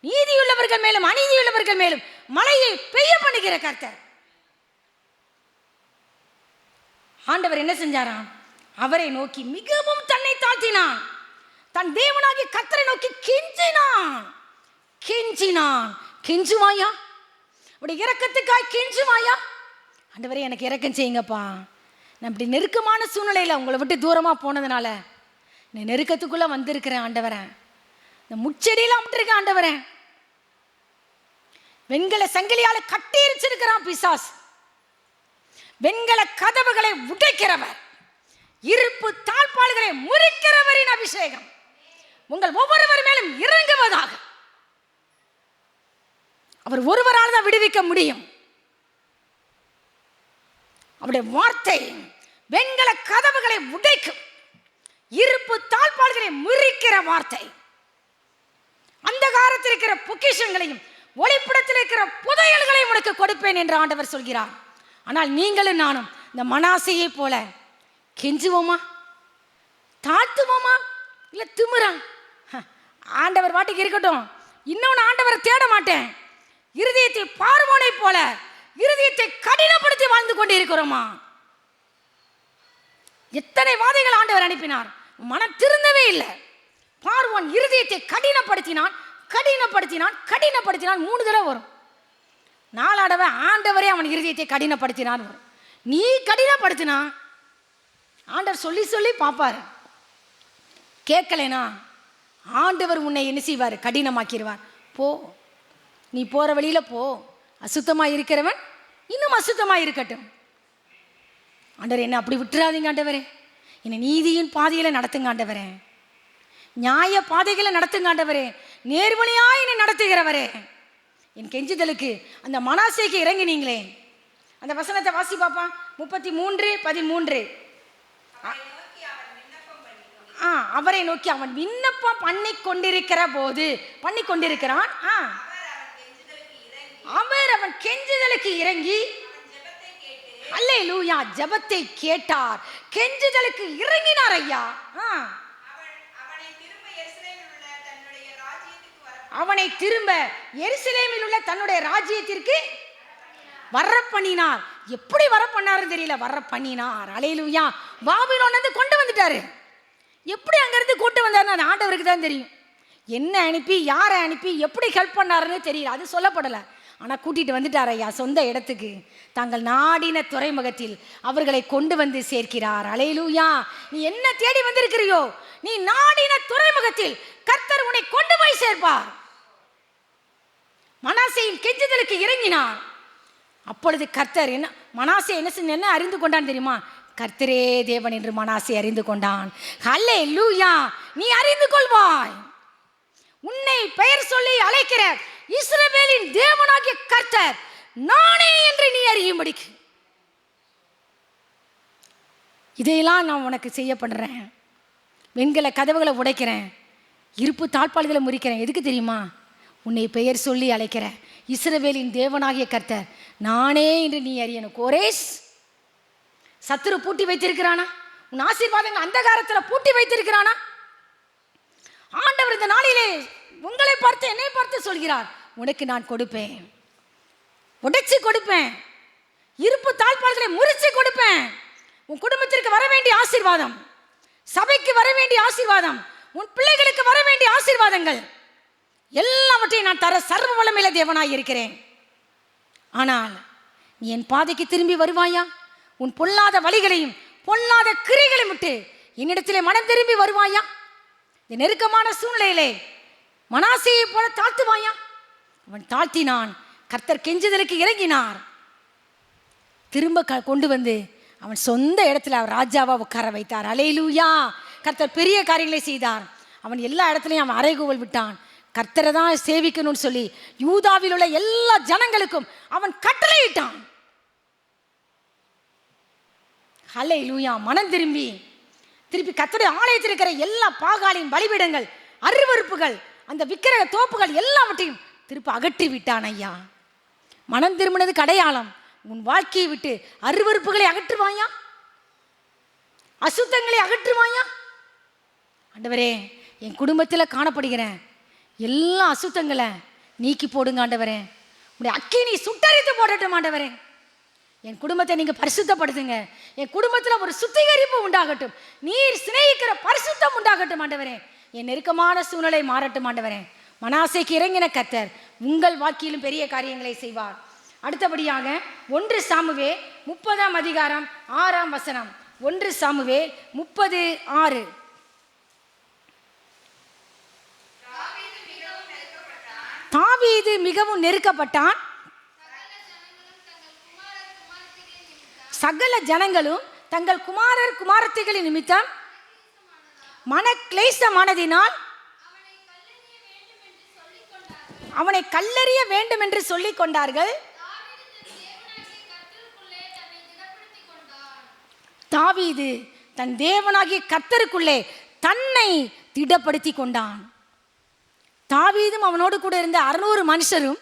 நீதியுள்ளவர்கள் மேலும் அநீதியுள்ளவர்கள் மேலும் மழையை பெய்ய பண்ணுகிற கர்த்தர். ஆண்டவர் என்ன செஞ்சாராம்? அவரை நோக்கி மிகவும் தன்னை தாழ்த்தினான். தன் தேவனாகிய கர்த்தரை நோக்கி கெஞ்சினான். கெஞ்சுவாயா? உடைய இரக்கத்துக்காய் கெஞ்சுவாயா? ஆண்டவரே, எனக்கு இரக்கம் செய்யுங்கப்பா. நான் இப்படி நெருக்கமான சூழ்நிலையில் உங்களை விட்டு தூரமாக போனதுனால நான் நெருக்கத்துக்குள்ளே வந்திருக்கிறேன் ஆண்டவரே. இந்த முச்செடியெல்லாம் விட்டுருக்கேன் ஆண்டவரே. வெண்கல சங்கிலியால கட்டி எரிச்சிருக்கிறான் பிசாஸ். வெண்கல கதவுகளை உடைக்கிறவர், இருப்பு தாழ்பாள்களை முறிக்கிறவரின் அபிஷேகம் உங்கள் ஒவ்வொருவர் மேலும் இறங்குவதாக. அவர் ஒருவரால் தான் விடுவிக்க முடியும். அவருடைய வார்த்தை வெண்கல கதவுகளை உடைக்கும், இருப்பு தாழ்பாள்களை முறிக்கிற வார்த்தை. அந்தகாரத்தில் இருக்கிற பொக்கிஷங்களையும் ஒளிப்படத்தில் இருக்கிற புதையல்களையும் உனக்கு கொடுப்பேன் என்று ஆண்டவர் சொல்கிறார். ஆனால் நீங்களும் நானும் இந்த மனாசேயை போல கெஞ்சுவோமா? தாழ்த்துவோமா? இல்லை திமிரா? ஆண்டவர் வாட்டிக்கு இருக்கட்டும், இன்னொன்று ஆண்டவரை தேட மாட்டேன். இருதயத்தை பார்வோனை போல இருதயத்தை கடினப்படுத்தி வாழ்ந்து கொண்டு இருக்கிறோமா? எத்தனை வாதைகள் ஆண்டவர் அனுப்பினார், மனம் திருந்தவே இல்லை. பார்வோன் இருதயத்தை கடினப்படுத்தினான் 3 தடவை வரும். 4 தடவை ஆண்டவரே அவன் இருதயத்தை கடினப்படுத்தினான் வரும். நீ கடினப்படுத்தினா ஆண்டவர் சொல்லி சொல்லி பார்ப்பார். கேட்கலைனா ஆண்டவர் உன்னை என்ன செய்வார்? கடினமாக்கிடுவார். போ, நீ போகிற வழியில் போ. அசுத்தமாக இருக்கிறவன் இன்னும் அசுத்தமாக இருக்கட்டும். ஆண்டவர் என்ன அப்படி விட்டுறாதீங்க ஆண்டவரே. என்னை நீதியின் பாதையில் நடத்துங்க ஆண்டவரே. நியாய பாதைகளை நடத்துங்க ஆண்டவரே. நேர்வழியாய் என்னை நடத்துகிறவரே. என் கெஞ்சுதலுக்கு அந்த மனாசேக்கு இறங்கினீங்களே. அந்த வசனத்தை வாசி பாப்பா. 33:13. அவரை நோக்கி அவன் விண்ணப்பம் பண்ணி கொண்டிருக்கிற போது பண்ணிக்கொண்டிருக்கிறான். அவன் கெஞ்சுதலுக்கு இறங்கி, அல்லேலூயா, ஜெபத்தை கேட்டார், கெஞ்சுதலுக்கு இறங்கினார். ஐயா, அவனை திரும்ப எருசலேமில் உள்ள தன்னுடைய ராஜ்யத்திற்கு வர பண்ணினார். எப்படி வர பண்ணாருன்னு தெரியல, வர பண்ணினார். அல்லேலூயா. பாபிலோன்ல கொண்டு வந்துட்டாரு. எப்படி அங்கிருந்து கூட்டு வந்தாருன்னு அந்த ஆண்டவருக்கு தான் தெரியும். என்ன அனுப்பி, யாரை அனுப்பி, எப்படி ஹெல்ப் பண்ணாருன்னு தெரியல, அது சொல்லப்படலை. ஆனால் கூட்டிகிட்டு வந்துட்டார் ஐயா சொந்த இடத்துக்கு. தாங்கள் நாடின துறைமுகத்தில் அவர்களை கொண்டு வந்து சேர்க்கிறார். அல்லேலூயா. நீ என்ன தேடி வந்திருக்கிறியோ, நீ நாடின துறைமுகத்தில் கர்த்தர் உன்னை கொண்டு போய் சேர்ப்பார். மனாசேயின் கெஞ்சுதலுக்கு இறங்கினார். அப்பொழுது கர்த்தர் என்ன மனாசே என்ன அறிந்து கொண்டான் தெரியுமா? கர்த்தரே தேவன் என்று மனாசே அறிந்து கொண்டான். ஹல்லேலூயா! நீ அறிந்து கொள்வாய். உன்னை பெயர் சொல்லி அழைக்கிற இஸ்ரவேலின் தேவனாகிய கர்த்தர் நானே என்று நீ அறியும்படிக்கு இதையெல்லாம் நான் உனக்கு செய்ய பண்ணுறேன். வெண்கல கதவுகளை உடைக்கிறேன், இருப்பு தாழ்பாள்களை முறிக்கிறேன். எதுக்கு தெரியுமா? உன்னை பெயர் சொல்லி அழைக்கிற இஸ்ரவேலின் தேவனாகிய கர்த்தர் நானே என்று நீ அறியணும். கோரேஸ், சத்துரு பூட்டி வைத்திருக்கிறானா? உன் ஆசீர்வாதங்கள் அந்த காலத்தில் பூட்டி வைத்திருக்கிறானா? ஆண்டவர் இந்த நாளிலே உங்களை பார்த்து என்னை பார்த்து சொல்கிறார், உனக்கு நான் கொடுப்பேன், உடைச்சு கொடுப்பேன், இருப்பு தாழ்பாள்களை முறிச்சு கொடுப்பேன். உன் குடும்பத்திற்கு வர வேண்டிய ஆசீர்வாதம், சபைக்கு வர வேண்டிய ஆசீர்வாதம், உன் பிள்ளைகளுக்கு வர வேண்டிய ஆசீர்வாதங்கள் எல்லாவற்றையும் நான் தர சர்வ வல்லமையுள்ள தேவனாய் இருக்கிறேன். ஆனால் நீ என் பாதைக்கு திரும்பி வருவாயா? உன் பொல்லாத வழிகளையும் பொல்லாத கிரைகளையும் விட்டு என்னிடத்திலே மனம் திரும்பி வருவாயா? இந்த நெருக்கமான சூழ்நிலையிலே மனாசேயை போல தாழ்த்துவாயா? அவன் தாழ்த்தினான். கர்த்தர் கெஞ்சுதலுக்கு இறங்கினார். திரும்ப கொண்டு வந்து அவன் சொந்த இடத்துல அவர் ராஜாவா உட்கார வைத்தார். அல்லேலூயா! கர்த்தர் பெரிய காரியங்களை செய்தார். அவன் எல்லா இடத்துலையும் அவன் அறைகூவல் விட்டான். கர்த்தரை தான் சேவிக்கணும்னு சொல்லி யூதாவில் உள்ள எல்லா ஜனங்களுக்கும் அவன் கட்டளையிட்டான். அல்லேலூயா! மனம் திரும்பி கர்த்தருடைய ஆலயத்தில் இருக்கிற எல்லா பாகாலின் பலிபீடங்கள், அருவருப்புகள், அந்த விக்கிரக தோப்புகள் எல்லாவற்றையும் திருப்பி அகற்றி விட்டான். ஐயா, மனம் திரும்பினதுக்கு அடையாளம் உன் வாழ்க்கையை விட்டு அருவருப்புகளை அகற்றுவாயா? அசுத்தங்களை அகற்றுவாயா? ஆண்டவரே, என் குடும்பத்தில் காணப்படுகிற எல்லா அசுத்தங்களை நீக்கி போடுங்க ஆண்டவரே. உடைய அக்கினி சுட்டரித்து போடட்டும் ஆண்டவரே. என் குடும்பத்தை நீங்க பரிசுத்தப்படுத்துங்க. என் குடும்பத்தில் ஒரு சுத்திகரிப்பு உண்டாகட்டும். நீர் சிநேகிக்கிற பரிசுத்தம் உண்டாகட்டும் ஆண்டவரே. என் நெருக்கமான சூழ்நிலை மாறட்டும் ஆண்டவரே. மனாசேக்கு இறங்கின கர்த்தர் உங்கள் வாழ்க்கையிலும் பெரிய காரியங்களை செய்வார். அடுத்தபடியாக 1 சாமுவேல் 30:6 1 சாமுவேல் 30:6. தாவீது மிகவும் நெருக்கப்பட்டான். சகல ஜனங்களும் தங்கள் குமாரர் குமாரத்திகளின் நிமித்தம் மனக்லேசமானதினால் அவனை கல்லெறிய வேண்டும் என்று சொல்லிக் கொண்டார்கள். தாவீது தன் தேவனாகிய கர்த்தருக்குள்ளே தன்னை திடப்படுத்தி கொண்டான். தாவீதும் அவனோடு கூட இருந்த 600 மனுஷரும்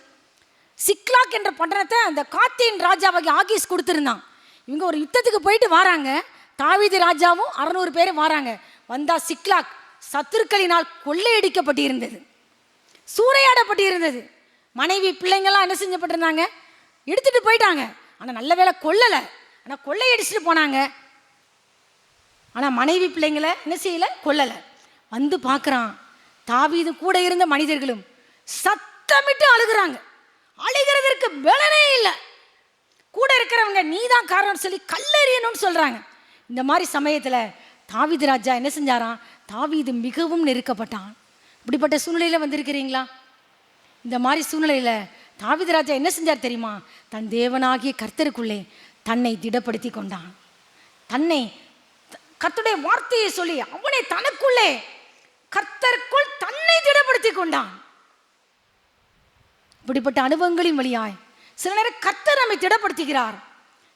சிக்லாக் என்ற பட்டணத்தை அந்த காத்தின் ராஜாவாகி ஆகீஸ் கொடுத்துருந்தான். இவங்க ஒரு யுத்தத்துக்கு போயிட்டு வராங்க. தாவீது ராஜாவும் 600 பேரும் வராங்க. வந்தா சிக்லாக் சத்துருக்களினால் கொள்ளையடிக்கப்பட்டிருந்தது, சூறையாடப்பட்டிருந்தது. மனைவி பிள்ளைங்கள்லாம் என்ன செஞ்சப்பட்டிருந்தாங்க? எடுத்துட்டு போயிட்டாங்க. ஆனால் நல்ல வேலை கொல்லலை, ஆனால் கொள்ளையடிச்சிட்டு போனாங்க. ஆனால் மனைவி பிள்ளைங்களை என்ன செய்யலை? கொல்லலை. வந்து பார்க்குறான், தாவீது கூட இருந்த மனிதர்களும் சத்தமிட்டு அழுகிறாங்க. அழுகிறதற்கு பலனே இல்லை. கூட இருக்கிறவங்க நீதான் காரணம் சொல்லி கல்லெறியணும்னு சொல்கிறாங்க. இந்த மாதிரி சமயத்தில் தாவீது ராஜா என்ன செஞ்சாராம்? தாவீது மிகவும் நெருக்கப்பட்டான். இப்படிப்பட்ட சூழ்நிலையில் வந்திருக்கிறீங்களா? இந்த மாதிரி சூழ்நிலையில் தாவீது ராஜா என்ன செஞ்சார் தெரியுமா? தன் தேவனாகிய கர்த்தருக்குள்ளே தன்னை திடப்படுத்தி கொண்டான். தன்னை கர்த்தருடைய வார்த்தையை சொல்லி அவனை தனக்குள்ளே கர்த்தருக்குள் தன்னை திடப்படுத்தி கொண்டான். இப்படிப்பட்ட அனுபவங்களின் வழியாய் சில நேரம் கர்த்தர் நம்மை திடப்படுத்துகிறார்.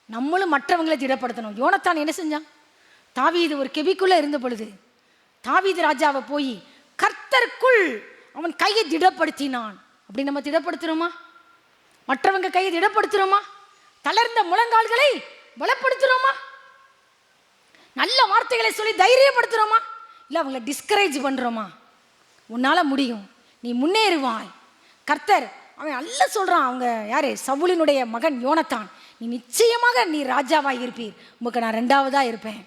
நம்மளும் மற்றவங்களை திடப்படுத்தணும். யோனத்தான் என்ன செஞ்சான்? தாவீது ஒரு கெபிக்குள்ள இருந்த பொழுது தாவீது ராஜாவை போய் கர்த்தருக்குள் அவன் கையை திடப்படுத்தினான். அப்படி நம்ம திடப்படுத்துறோமா? மற்றவங்க கையை திடப்படுத்துறோமா? தளர்ந்த முழங்கால்களை பலப்படுத்துறோமா? நல்ல வார்த்தைகளை சொல்லி தைரியப்படுத்துறோமா? இல்லை அவங்களை டிஸ்கரேஜ் பண்றோமா? உன்னால முடியும், நீ முன்னேறுவாய். கர்த்தர் அவன் நல்ல சொல்றான். அவங்க யாரு? சவுலினுடைய மகன் யோனத்தான். நீ நிச்சயமாக நீ ராஜாவாக இருப்பீர், உங்களுக்கு நான் 2வதா இருப்பேன்.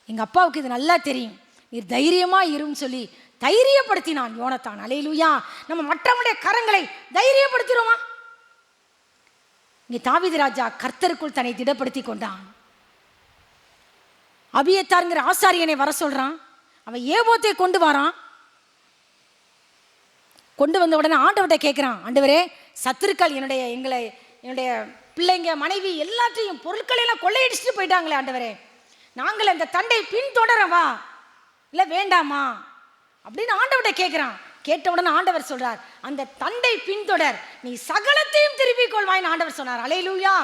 எங்கள் அப்பாவுக்கு இது நல்லா தெரியும், நீ தைரியமாக இருன்னு சொல்லி தைரியப்படுத்தினான் யோனத்தான். அல்லேலூயா! நம்ம மற்றவங்களுடைய கரங்களை தைரியப்படுத்துகிறோமா? இங்கே தாவீது ராஜா கர்த்தருக்குள் தன்னை திடப்படுத்தி கொண்டான். அபியத்தாருங்கிற ஆசாரியனை வர சொல்றான். அவன் ஏபோத்தை கொண்டு வரான். கொண்டு வந்த உடனே ஆண்டவர்கிட்ட கேட்குறான், ஆண்டவரே, சத்துருக்கள் என்னுடைய பிள்ளைங்க, மனைவி எல்லாத்தையும் பொருட்களையெல்லாம் கொள்ளையடிச்சுட்டு போயிட்டாங்களே ஆண்டவரே, நாங்கள் அந்த தண்டை பின்தொடரவா இல்லை வேண்டாமா அப்படின்னு ஆண்டவர்கிட்ட கேட்குறான். கேட்ட உடனே ஆண்டவர் சொல்றார், அந்த தண்டை பின்தொடர், நீ சகலத்தையும் திருப்பிக் கொள்வாய்ன்னு ஆண்டவர் சொன்னார். அல்லேலூயா.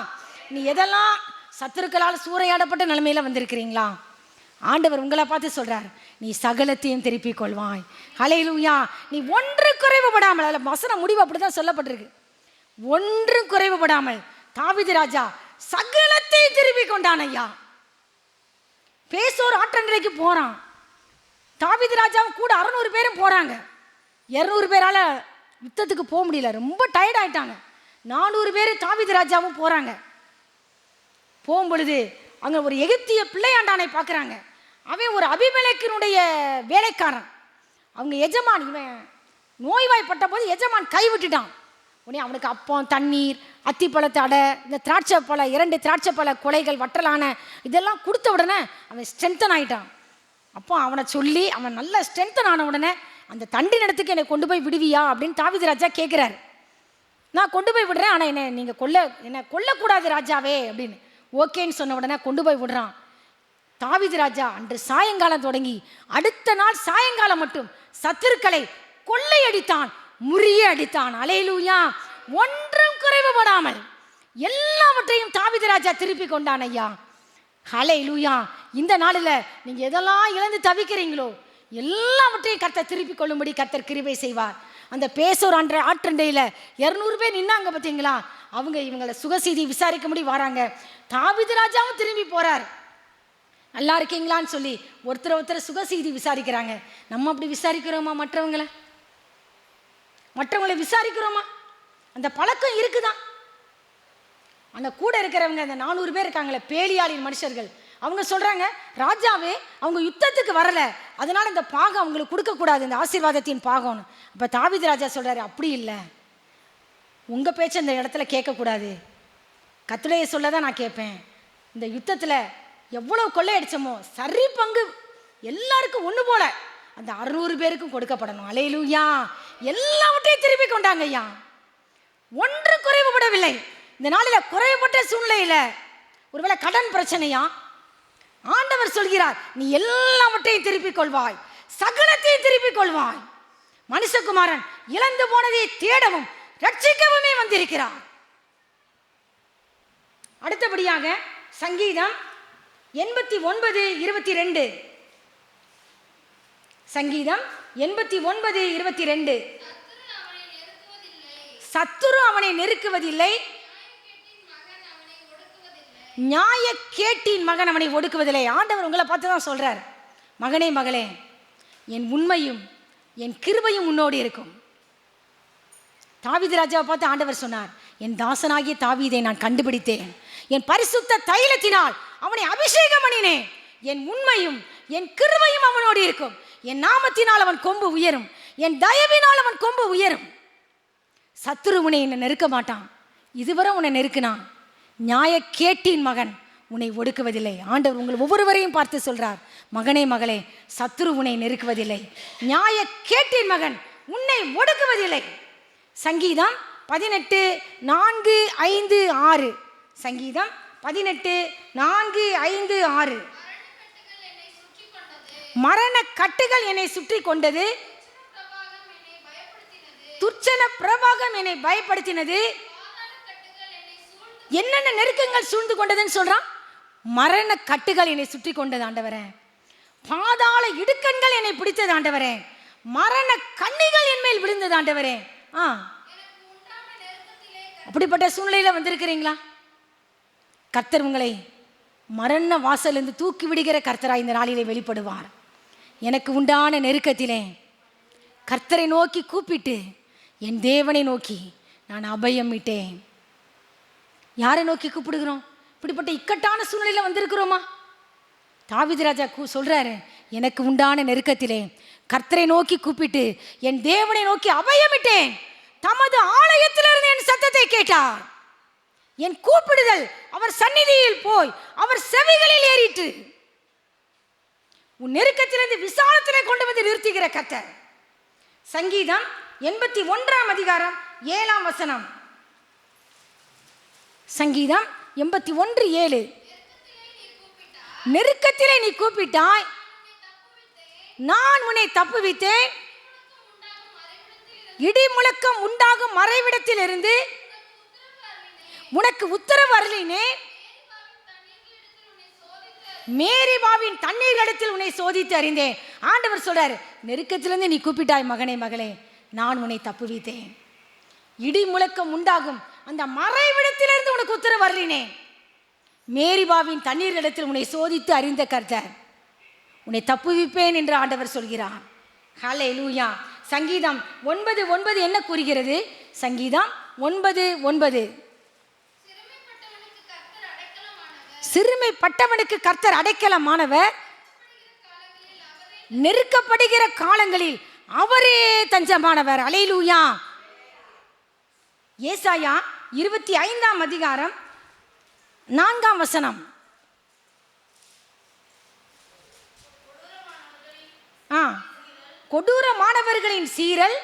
நீ எதெல்லாம் சத்துருக்களால் சூறையாடப்பட்ட நிலைமையில வந்திருக்கிறீங்களா, ஆண்டவர் உங்களை பார்த்து சொல்றார், நீ சகலத்தையும் திருப்பிக் கொள்வாய். அல்லேலூயா. நீ ஒன்று குறைவுபடாமல், அதில் வசன முடிவு அப்படிதான் சொல்லப்பட்டிருக்கு, ஒன்று குறைவுபடாமல் தாவீது ராஜா சகலத்தையும் திருப்பிக் கொண்டான். ஐயா, பேசோர் ஆற்றண்டைக்கு போறான். தாவீது ராஜாவும் கூட 600 பேரும் போறாங்க. 200 பேரால யுத்தத்துக்கு போக முடியல, ரொம்ப டயர்ட் ஆயிட்டாங்க. 400 பேர் தாவீது ராஜாவும் போறாங்க. போகும்பொழுது அங்க ஒரு எகிப்திய பிள்ளையாண்டானை பார்க்குறாங்க. அவன் ஒரு அபிமெலேக்கினுடைய வேலைக்காரன். அவங்க எஜமான், இவன் நோய்வாய்ப்பட்ட போது எஜமான் கைவிட்டுட்டான். உடனே அவனுக்கு அப்பம், தண்ணீர், அத்திப்பழத்தை அடை, இந்த திராட்சை பழ 2 திராட்சை பழ கொலைகள் வற்றலான இதெல்லாம் கொடுத்த உடனே அவன் ஸ்ட்ரென்தன் ஆகிட்டான். அப்போ அவனை சொல்லி அவன் நல்ல ஸ்ட்ரென்தன் ஆன உடனே, அந்த தண்டின் இடத்துக்கு என்னை கொண்டு போய் விடுவியா அப்படின்னு தாவீது ராஜா கேட்குறாரு. நான் கொண்டு போய் விடுறேன், ஆனால் என்னை கொல்லக்கூடாது ராஜாவே அப்படின்னு ஓகேன்னு சொன்ன உடனே கொண்டு போய் விடுறான். தாவீது ராஜா அன்று சாயங்காலம் தொடங்கி அடுத்த நாள் சாயங்காலம் மட்டும் சத்துருக்களை கொள்ளையடித்தான், முறியடித்தான். அல்லேலூயா. ஒன்றும் குறைவுபடாமல் எல்லாவற்றையும் தாவீது ராஜா திருப்பி கொண்டான். ஐயா, அல்லேலூயா. இந்த நாளில் நீங்க எதெல்லாம் இழந்து தவிக்கிறீங்களோ எல்லாவற்றையும் கர்த்தர் திருப்பி கொள்ளும்படி கர்த்தர் கிருபை செய்வார். அந்த பேசோர் ஆற்றண்டையில் 200 பேர் நின்னாங்க பார்த்தீங்களா, அவங்க இவங்களை சுகசெய்தி விசாரிக்கும்படி வராங்க. தாவீது ராஜாவும் திரும்பி போறார். நல்லா இருக்கீங்களான்னு சொல்லி ஒருத்தரை சுகசெய்தி விசாரிக்கிறாங்க. நம்ம அப்படி விசாரிக்கிறோமா? மற்றவங்களை விசாரிக்கிறோமா? அந்த பழக்கம் இருக்குதான். அந்த கூட இருக்கிறவங்க, அந்த 400 பேர் இருக்காங்களே, பேலியாளின் மனுஷர்கள், அவங்க சொல்றாங்க, ராஜாவே அவங்க யுத்தத்துக்கு வரல, அதனால இந்த பாகம் அவங்களுக்கு கொடுக்கக்கூடாது, இந்த ஆசீர்வாதத்தின் பாகம்னு. அப்போ தாவீது ராஜா சொல்றாரு, அப்படி இல்லை, உங்க பேச்ச இந்த இடத்துல கேட்கக்கூடாது, கர்த்தருடைய சொல்லதான் நான் கேட்பேன். இந்த யுத்தத்தில் எவ்வளவு கொள்ளையடிச்சோமோ சரி பங்கு எல்லாருக்கும் ஒன்று போல அந்த 600 பேருக்கும் கொடுக்கப்படணும். அல்லேலூயா. எல்லாவற்றையும் திருப்பி கொண்டாங்க. ஐயா, ஒன்று குறைவுபடவில்லை. இந்த நாளில் குறைவுபட்ட சூழ்நிலையில் ஒருவேளை கடன் பிரச்சனையா, ஆண்டவர் சொல்கிறார், நீ எல்லாவற்றையும் திருப்பிக் கொள்வாய், சகலத்தையும் திருப்பிக் கொள்வாய். மனுஷகுமாரன் இழந்து போனதை தேடவும் ரட்சிக்கவுமே வந்திருக்கிறார். அடுத்தபடியாக சங்கீதம் 89:22. சங்கீதம் 89:22. சத்துரு அவனை நெருக்குவதில்லை, நியாய கேட்டின் மகன் அவனை ஒடுக்குவதில்லை. ஆண்டவர் உங்களை பார்த்து தான் சொல்றார், மகனே மகளே, என் உண்மையும் என் கிருபையும் உன்னோடு இருக்கும். தாவீது ராஜாவை பார்த்து ஆண்டவர் சொன்னார், என் தாசனாகிய தாவீதை நான் கண்டுபிடித்தேன், என் பரிசுத்த தைலத்தினால் அவனை அபிஷேகம் பண்ணினேன், என் உண்மையும் என் கிருபையும் அவனோடு இருக்கும், என் நாமத்தினால் அவன் கொம்பு உயரும், என் தயவினால் அவன் கொம்பு உயரும். சத்துரு உன்னை என்னை நெருக்க மாட்டான், இதுவரை உன்னை நெருக்கினான், நியாய கேட்டின் மகன் உன்னை ஒடுக்குவதில்லை. ஆண்டவர் உங்கள் ஒவ்வொருவரையும் பார்த்து சொல்றார், மகனே மகளே, சத்துரு உன்னை நெருக்குவதில்லை, நியாய கேட்டின் மகன் உன்னை ஒடுக்குவதில்லை. சங்கீதம் 18:4-5-6. சங்கீதம் 18:4-5-6. மரண கட்டுகள் என்னை சுற்றி கொண்டது, துர்ச்சன பிரபாகம் என்னை பயப்படுத்தினது. என்னென்ன நெருக்கங்கள் சூழ்ந்து கொண்டதுன்னு சொல்றான். மரண கட்டுகள் என்னை சுற்றி கொண்டது ஆண்டவரே, பாதாள இடுக்கண்கள் என்னை பிடித்தது ஆண்டவரே, மரண கண்ணிகள் என் மேல் விழுந்தது ஆண்டவரே. அப்படிப்பட்ட சூழ்நிலையில வந்திருக்கிறீங்களா? கர்த்தர் உங்களை மரண வாசலிருந்து தூக்கி விடுகிற கர்த்தராய் இந்த நாளிலே வெளிப்படுவார். எனக்கு உண்டான நெருக்கத்திலே கர்த்தரை நோக்கி கூப்பிட்டு என் தேவனை நோக்கி நான் அபயம் விட்டேன். யாரை நோக்கி கூப்பிடுகிறோம்? இப்படிப்பட்ட இக்கட்டான சூழ்நிலையில வந்திருக்கிறோமா? தாவீது ராஜா சொல்றாரு, எனக்கு உண்டான நெருக்கத்திலே கர்த்தரை நோக்கி கூப்பிட்டு என் தேவனை நோக்கி அபயமிட்டேன், தமது ஆலயத்திலிருந்து என் சத்தத்தை கேட்டார், என் கூப்பிடுதல் அவர் சந்நிதியில் போய் அவர் செவிகளில் ஏறிட்டு. உன் நெருக்கத்திலிருந்து விசாலத்திலே கொண்டு வந்து நிறுத்துகிற கர்த்தர். சங்கீதம் 81:7. சங்கீதம் 81:7. நெருக்கத்திலே நீ கூப்பிட்டாய், நான் உன்னை தப்புவித்தேன். இடி முழக்கம் உண்டாகும் மறைவிடத்தில் இருந்து உனக்கு உத்தரவு அருளினேன். மேரிபாவின் தண்ணீர் இடத்தில் உன்னை சோதித்து அறிந்தேன். ஆண்டவர் சொல்றாரு, நெருக்கத்திலிருந்து நீ கூப்பிட்டாய் மகனே மகளே, நான் உன்னை தப்புவித்தேன். இடி முழக்கம் உண்டாகும் அந்த மறைவிடத்திலிருந்து உனக்கு உத்தரவு அருளினேன். மேரிபாவின் தண்ணீர் இடத்தில் உன்னை சோதித்து அறிந்த கர்த்தர், உன்னை தப்புவிப்பேன் என்று ஆண்டவர் சொல்கிறார். ஹல்லேலூயா. சங்கீதம் 9:9 என்ன கூறுகிறது? சங்கீதம் 9:9, சிறுமைப்பட்டவனுக்கு கர்த்தர் அடைக்கலமானவர், நெருக்கப்படுகிற காலங்களில் அவரே தஞ்சமானவர். அல்லேலூயா. ஏசாயா 25:4 கொடூரமானவர்களின் சீரல்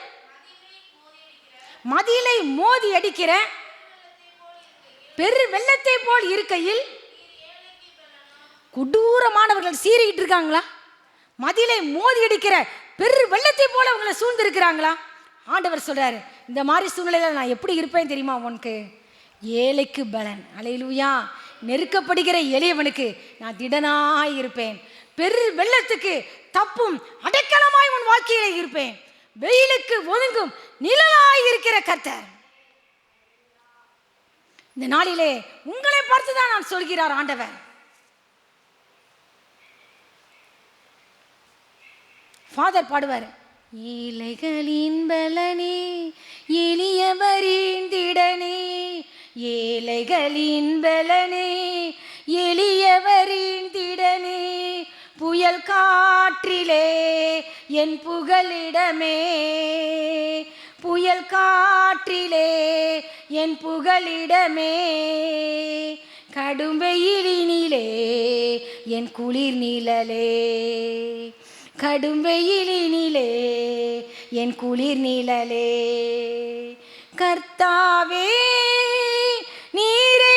மதிலை மோதி அடிக்கிற பெரு வெள்ளத்தை போல் இருக்கையில், கொடூரமானவர்கள் சீறிக்கிட்டு இருக்காங்களா? மதிலை மோதி அடிக்கிற பெரு வெள்ளத்தை போல அவங்களை சூழ்ந்து இருக்கிறாங்களா? ஆண்டவர் சொல்றாரு, இந்த மாதிரி சூழ்நிலையில நான் எப்படி இருப்பேன் தெரியுமா உனக்கு? ஏழைக்கு பலன். அல்லேலூயா. நெருக்கப்படுகிற எளியவனுக்கு நான் திடனாய் இருப்பேன். பெரு வெள்ளத்துக்கு தப்பும் அடைக்கலமாய் உன் வாழ்க்கையில இருப்பேன். வெயிலுக்கு ஒதுங்கும் நிழலாய் இருக்கிற கர்த்தர். இந்த நாளிலே உங்களை பார்த்துதான் நான் சொல்கிறார் ஆண்டவர். ஃபாதர் பாடுவார், ஏழைகளின் பலனே எளியவரின் திடனே, ஏழைகளின் பலனே எளியவரின் திடனே, புயல் காற்றிலே என் புகலிடமே, புயல் காற்றிலே என் புகலிடமே, கடும் வெயிலினிலே என் குளிர் நிழலே, கடும் வெயிலினிலே என் குளிர் நிழலே, கர்த்தாவே நீரே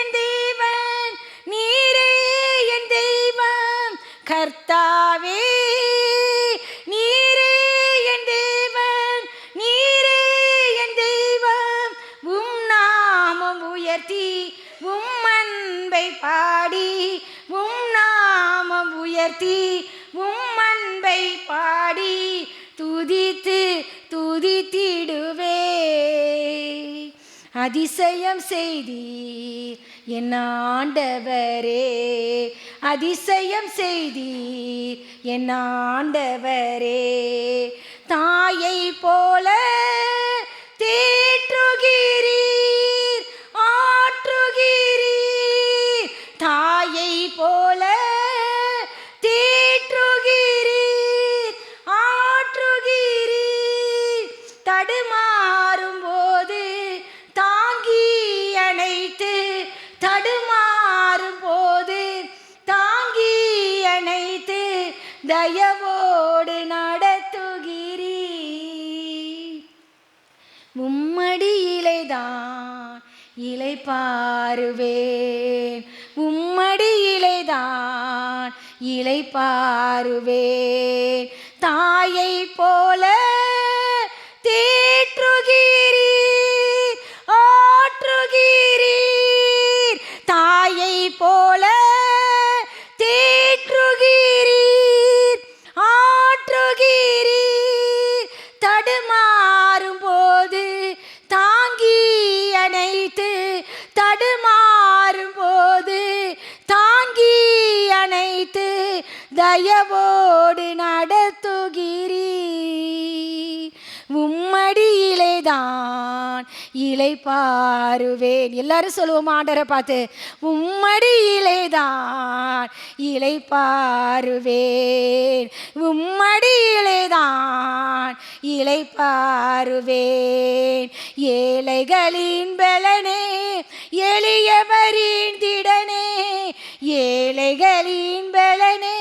என் தேவன், நீரே என் தெய்வம், கர்த்தாவே நீரே என் தேவன், நீரே என் தெய்வம், உம் நாமம் உயர்த்தி உம் அன்பை பாடி, உம் நாமம் உயர்த்தி உம் அன்பை பாடி துதித்து துதித்திடுவே, அதிசயம் செய்தீர் என் ஆண்டவரே, அதிசயம் செய்தீர் என் ஆண்டவரே, தாயை போல தேற்றுகிறீர் ஆற்றுகிறீர், தாயை போல தேற்றுகிறீர் ஆற்றுகிறீர், தடுமாறும் போது தாங்கி அணைத்து, தடுமாறும் போது தாங்கி அணைத்து தயவோடு நடத்துகிறீர், உம்மடியிலேதான் இளைப்பாறுவேன், உம்மடியிலேதான் இளைப்பாறுவேன், தாயை போல தேற்றுகிறீர் ஆற்றுகிறீர், தாயை போல தேற்றுகிறீர் ஆற்றுகிறீர், தடுமாறும் போது தாங்கி அணைத்து, தடுமாறும் போது தாங்கி அணைத்து தயவோடு நடத்துகிறீர், உம்மடியிலேதான் இளைப்பாறுவேன். எல்லாரும் சொல்லுவோம் ஆண்டவரை பார்த்து, உம்மடியிலேதான் இளைப்பாறுவேன், உம்மடியிலேதான் இளைப்பாறுவேன், ஏழைகளின் பலனே எளியவரின் திடனே, ஏழைகளின் பலனே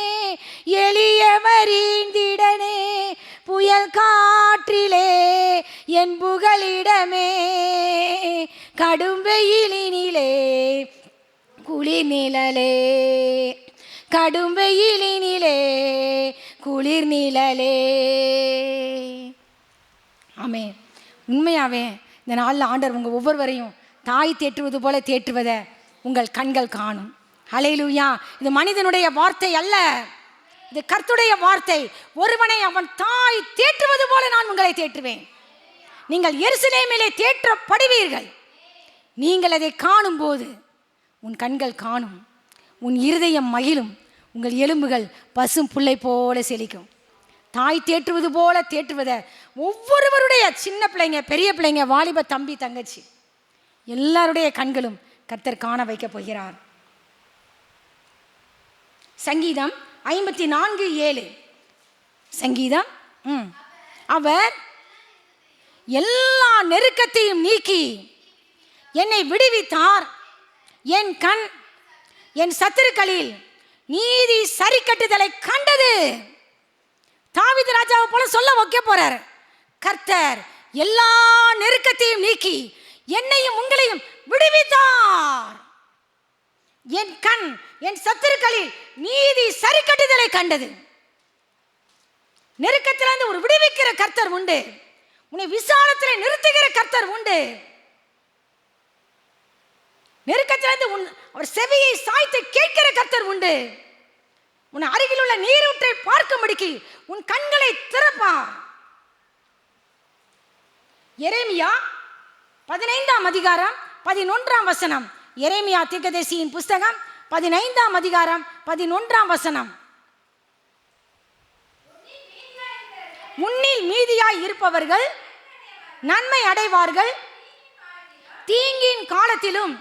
எளியவரின் திடனே, புயல் காற்றிலே என் புகலிடமே, கடும் வெயிலினிலே குளிர் நிழலே, கடும் வெயிலினிலே குளிர் நிழலே. ஆமே, உண்மையாவே இந்த நாளில் ஆண்டவர் உங்கள் ஒவ்வொருவரையும் தாய் தேற்றுவது போல தேற்றுவதை உங்கள் கண்கள் காணும். ஹல்லேலூயா. இது மனிதனுடைய வார்த்தை அல்ல, இது கர்த்தருடைய வார்த்தை. ஒருவனை அவன் தாய் தேற்றுவது போல நான் உங்களை தேற்றுவேன். நீங்கள் எருசலேமிலே தேற்றப்படுவீர்கள். நீங்கள் அதை காணும்போது உன் கண்கள் காணும், உன் இருதயம் மகிழும், உங்கள் எலும்புகள் பசும் புல்லை போல செழிக்கும். தாய் தேற்றுவது போல தேற்றுவதை ஒவ்வொருவருடைய சின்ன பிள்ளைங்க, பெரிய பிள்ளைங்க, வாலிப தம்பி தங்கச்சி எல்லாருடைய கண்களும் கர்த்தர் காண வைக்க போகிறார். சங்கீதம் 54:7. சங்கீதம். அவர் எல்லா நெருக்கத்தையும் நீக்கி என்னை விடுவித்தார். என் கண் என் சத்துருக்களில் நீதி சரி கட்டுதலை கண்டது. தாவீது ராஜாவை போல சொல்ல வைக்க போறார். கர்த்தர் எல்லா நெருக்கத்தையும் நீக்கி என்னையும் உங்களையும் விடுவித்தார். என் கண் என் சத்துருக்களில் நீதி சரி கட்டுதலை கண்டது. நெருக்கத்திலிருந்து ஒரு விடுவிக்கிற கர்த்தர் உண்டு. உன்னை விசாலத்தில் நிறுத்துகிற கர்த்தர் உண்டு. நெருக்கத்திலிருந்து அவர் செவியை சாய்த்து கேட்கிற கர்த்தர் உண்டு. உன் அருகில் உள்ள நீரூற்றை பார்க்கும்படிக்கு உன் கண்களை திறப்பார். எரேமியா 15ஆம் அதிகாரம் 11ஆம் வசனம். எரேமியா தீர்க்கதரிசியின் புஸ்தகம் 15ஆம் அதிகாரம் 11ஆம் வசனம். முன்னில் மீதியாய் இருப்பவர்கள் நன்மை அடைவார்கள். தீங்கின் காலத்திலும்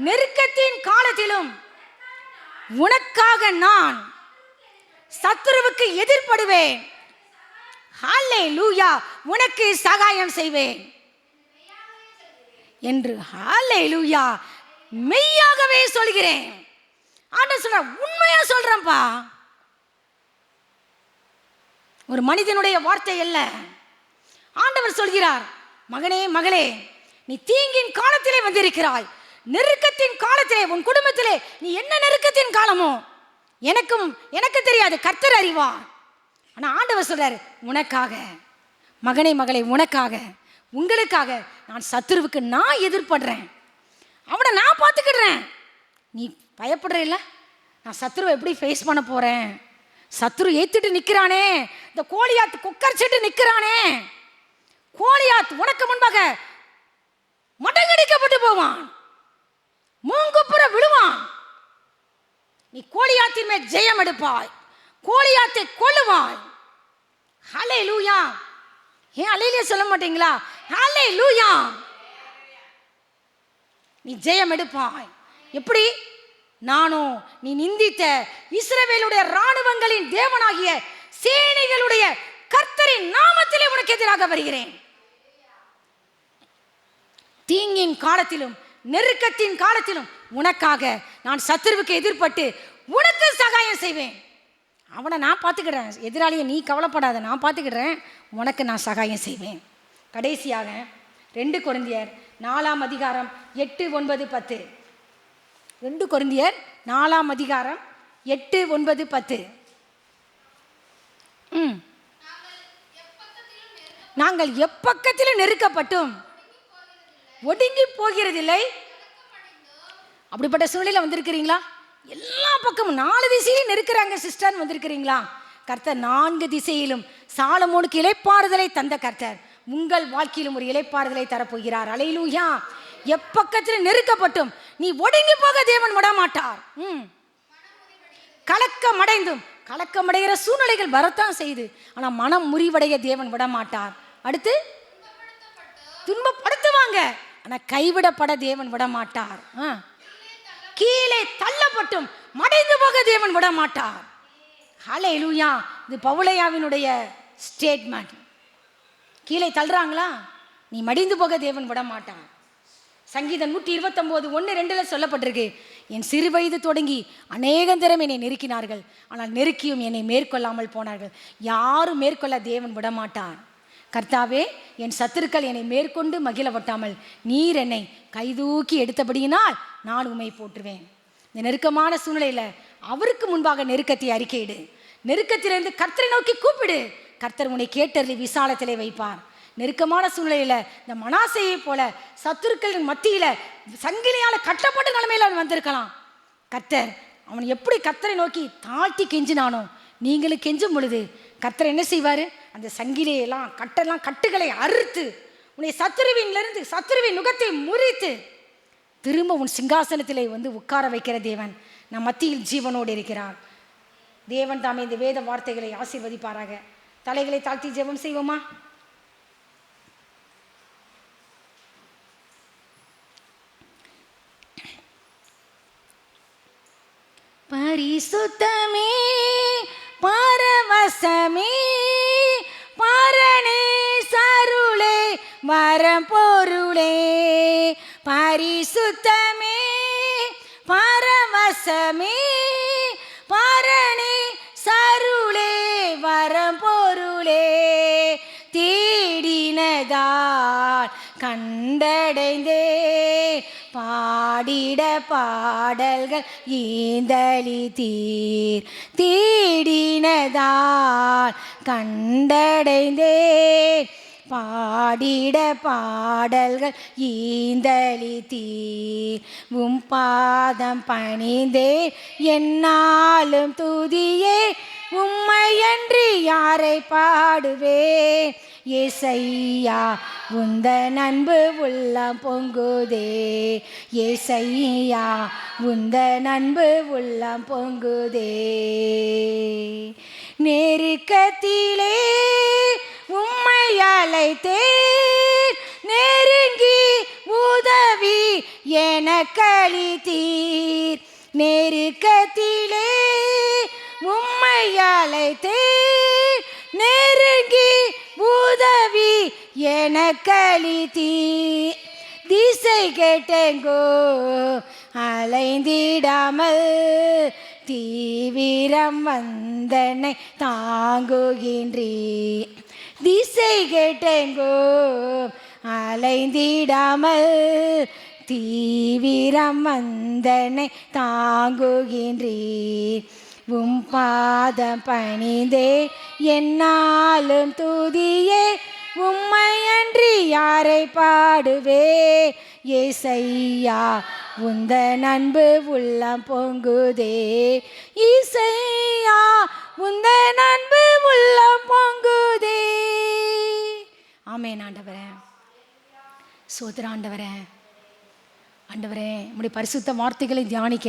நெருக்கத்தின் காலத்திலும் உனக்காக நான் சத்துருவுக்கு எதிர்ப்படுவேன். ஹல்லேலூயா. உனக்கு சகாயம் செய்வேன் என்று ஹல்லேலூயா மெய்யாகவே சொல்கிறேன். ஆண்டவர் சொல்ற, உண்மையா சொல்றேன்ப்பா. ஒரு மனிதனுடைய வார்த்தை அல்ல. ஆண்டவர் சொல்கிறார், மகனே மகளே, நீ தீங்கின் காலத்திலே வந்திருக்கிறாய். நெருக்கத்தின் காலத்திலே உன் குடும்பத்திலே நீ என்ன நெருக்கத்தின் காலமோ எனக்கு தெரியாது, கர்த்தர் அறிவார். ஆனா ஆண்டவர் சொல்றாரு, உனக்காக மகனே மகளே, உனக்காக உங்களுக்காக நான் சத்துருவுக்கு நான் எதிர்படுறேன். அவனை நான் பார்த்துக்கிடுறேன். நீ பயப்படுற இல்லை? நான் சத்துருவை எப்படி ஃபேஸ் பண்ண போறேன்? சத்துரு ஏத்துட்டு நிற்கிறானே, இந்த கோலியாத் குக்கரிச்சிட்டு நிற்கிறானே. கோலியாத் உனக்கு முன்பாக மடங்கடிக்கப்பட்டு போவான், மூங்குப்புற விழுவான். நீ கோலியாத்தின் மேல் ஜெயம் எடுப்பாய், கோலியாத்தை கொல்லுவாய். ஹல்லேலூயா. ஏன் அல்லேலூயா சொல்ல மாட்டீங்களா? ஹல்லேலூயா. நீ ஜெயம் எடுப்பாய். எப்படி? நானோ நீ நிந்தித்த இஸ்ரவேலுடைய ராணுவங்களின் தேவனாகிய சேனைகளுடைய கர்த்தரின் நாமத்திலே உனக்கு எதிராக வருகிறேன். தீங்கின் காலத்திலும் நெருக்கத்தின் காலத்திலும் உனக்காக நான் சத்துருவுக்கு எதிர்பட்டு உனக்கு சகாயம் செய்வேன். அவனை நான் பார்த்துக்கிடுறேன். எதிராளியை நீ கவலைப்படாத, நான் பார்த்துக்கிடுறேன். உனக்கு நான் சகாயம் செய்வேன். கடைசியாக 2 கொரிந்தியர் 4ஆம் அதிகாரம் 8, 9, 10. 2 கொரிந்தியர் 4ஆம் அதிகாரம் 8, 9, 10. நாங்கள் எப்பக்கத்திலும் நெருக்கப்பட்டும் ஒடுங்கி போகிறதில்லை. அப்படிப்பட்ட சூழ்நிலை வந்திருக்கிறீங்களா? எல்லா பக்கமும் 4 திசையிலும் நெருக்கிறாங்க சிஸ்டர், வந்திருக்கிறீங்களா? கர்த்தர் 4 திசையிலும் சாலமோனுக்கு இளைப்பாறுதலை தந்த கர்த்தர் உங்கள் வாழ்க்கையிலும் ஒரு இளைப்பாறுதலை தரப்போகிறார். அல்லேலூயா. எப்பக்கத்திலும் நெருக்கப்பட்டும் நீ ஒடுங்கி போக தேவன் விட மாட்டார். கலக்கமடைகிற சூழ்நிலைகள் வரத்தான் செய்து, ஆனா மனம் முறிவடைய தேவன் விட மாட்டார். அடுத்து துன்பப்படுத்துவாங்க, ஆனா கைவிடப்பட தேவன் விட மாட்டார். கீழே தள்ளப்பட்டும் மடைந்து போக தேவன் விட மாட்டார். ஹல்லேலூயா. இது பவுலையாவினுடைய ஸ்டேட்மெண்ட். கீழே தள்ளுறாங்களா, நீ மடிந்து போக தேவன் விட மாட்டார். சங்கீதம் 129, 1, 2 சொல்லப்பட்டிருக்கு, என் சிறு வயது தொடங்கி அநேகந்தரம் என்னை நெருக்கினார்கள், ஆனால் நெருக்கியும் என்னை மேற்கொள்ளாமல் போனார்கள். யாரும் மேற்கொள்ள தேவன் விட மாட்டார். கர்த்தாவே, என் சத்துருக்கள் என்னை மேற்கொண்டு மகிழ ஒட்டாமல் நீர் என்னை கைதூக்கி எடுத்தபடியினால் நான் உம்மை போற்றுவேன். இந்த நெருக்கமான சூழ்நிலையில் அவருக்கு முன்பாக நெருக்கத்தை அறிக்கையிடு. நெருக்கத்திலிருந்து கர்த்தரை நோக்கி கூப்பிடு. கர்த்தர் உன்னை கேட்டறி விசாலத்திலே வைப்பார். நெருக்கமான சூழ்நிலையில் இந்த மனாசையை போல சத்துருக்களின் மத்தியில் சங்கிலியால் கட்டப்பட்ட நிலைமையில் அவன் வந்திருக்கலாம். கர்த்தர் அவன் எப்படி கர்த்தரை நோக்கி தாழ்த்தி கெஞ்சினானோ, நீங்களும் கெஞ்சும் பொழுது கர்த்தர் என்ன செய்வார்? அந்த சங்கிலியெல்லாம் கட்டுகளை அறுத்து உன்னை சத்துருவின் நுகத்தை முறித்து திரும்ப உன் சிங்காசனத்திலே உட்கார வைக்கிற தேவன் நம் மத்தியில் ஜீவனோடு இருக்கிறார். தேவன் தாமே இந்த வேத வார்த்தைகளை ஆசீர்வதிப்பாராக. தலைகளை தாழ்த்தி ஜெபம் செய்வோமா? பரிசுத்தமே பரவசமே பரணே சருளே வரம்பொருளே. பரிசுத்தமே பரவசமே பரணே சருளே வரம்பொருளே. தேடினதால் கண்டடைந்தே பாடிட பாடல்கள் ஈந்தளி தீர். தேடினதால் கண்டடைந்தே பாடிட பாடல்கள் ஈந்தளி தீர். உம் பாதம் பணிந்தே என்னாலும் துதியே உம்மையன்றி யாரை பாடுவேன். ஏசையா உந்தன் அன்பு உள்ளம் பொங்குதே. ஏசையா உந்தன் அன்பு உள்ளம் பொங்குதே. நெருக்கத்திலே உம்மை அழைத்தேன், நெருங்கி உதவி எனக்களித்தீர். நெருக்கத்திலே உம்மை அழைத்தேன், நெருங்கி உதவி எனக்களித்தீர். திசை கெட்டெங்கோ அலைந்திடாமல் தீவிரம் வந்தனை தாங்குகின்றீர். திசை கெட்டெங்கோ அலைந்திடாமல் தீவிரம் வந்தனை தாங்குகின்றீர். உம் பாதம் பணிந்தே என்னாலும் துதியே உம்மையன்றி யாரை பாடுவே. ஏசையா உந்தன் அன்பு உள்ளம் பொங்குதே. இசையா உந்தன் அன்பு உள்ளம் பொங்குதே. ஆமென். ஆண்டவரே சோதர ஆண்டவரே, ஆண்டவரே உம்முடைய பரிசுத்த வார்த்தைகளை தியானிக்க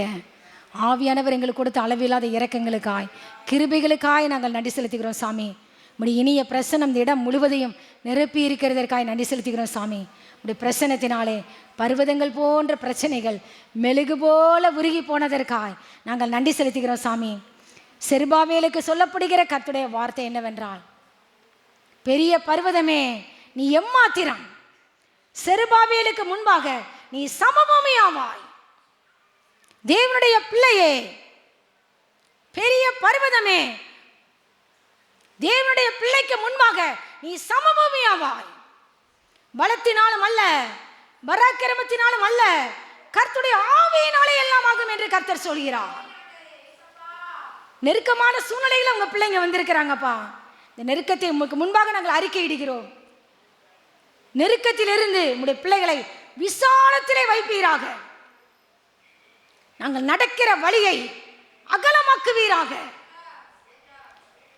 ஆவியானவர் எங்களுக்கு கொடுத்த அளவில்லாத இரக்கங்களுக்காய் கிருபைகளுக்காய் நாங்கள் நன்றி செலுத்துகிறோம் சாமி. உம்முடைய இனிய பிரசனம் இந்த இடம் முழுவதையும் நிரப்பி இருக்கிறதற்காய் நன்றி செலுத்துகிறோம் சாமி. உடைய பிரசனத்தினாலே பர்வதங்கள் போன்ற பிரச்சனைகள் மெழுகு போல உருகி போனதற்காய் நாங்கள் நன்றி செலுத்துகிறோம் சாமி. செருபாபேலுக்கு சொல்லப்படுகிற கர்த்தருடைய வார்த்தை என்னவென்றால், பெரிய பர்வதமே நீ எம்மாத்திரம், செருபாபேலுக்கு முன்பாக நீ சமபூமியாவாய். தேவனுடைய பிள்ளையே, பெரிய பர்வதமே, தேவனுடைய பிள்ளைக்கு முன்பாக நீ சமபூமியாவாய். பலத்தினாலும் அல்ல, பராக்கிரமத்தினாலும் அல்ல, கர்த்தருடைய ஆவியினாலே எல்லாம் ஆகும் என்று கர்த்தர் சொல்கிறார். நெருக்கமான சூழ்நிலையில் உங்க பிள்ளைங்க வந்திருக்கிறாங்கப்பா. இந்த நெருக்கத்தை உங்களுக்கு முன்பாக நாங்கள் அறிக்கையிடுகிறோம். நெருக்கத்திலிருந்து உங்களுடைய பிள்ளைகளை விசாலத்திலே வைப்பீராக. நாங்கள் நடக்கிற வழியை அகலமாக்குவீராக.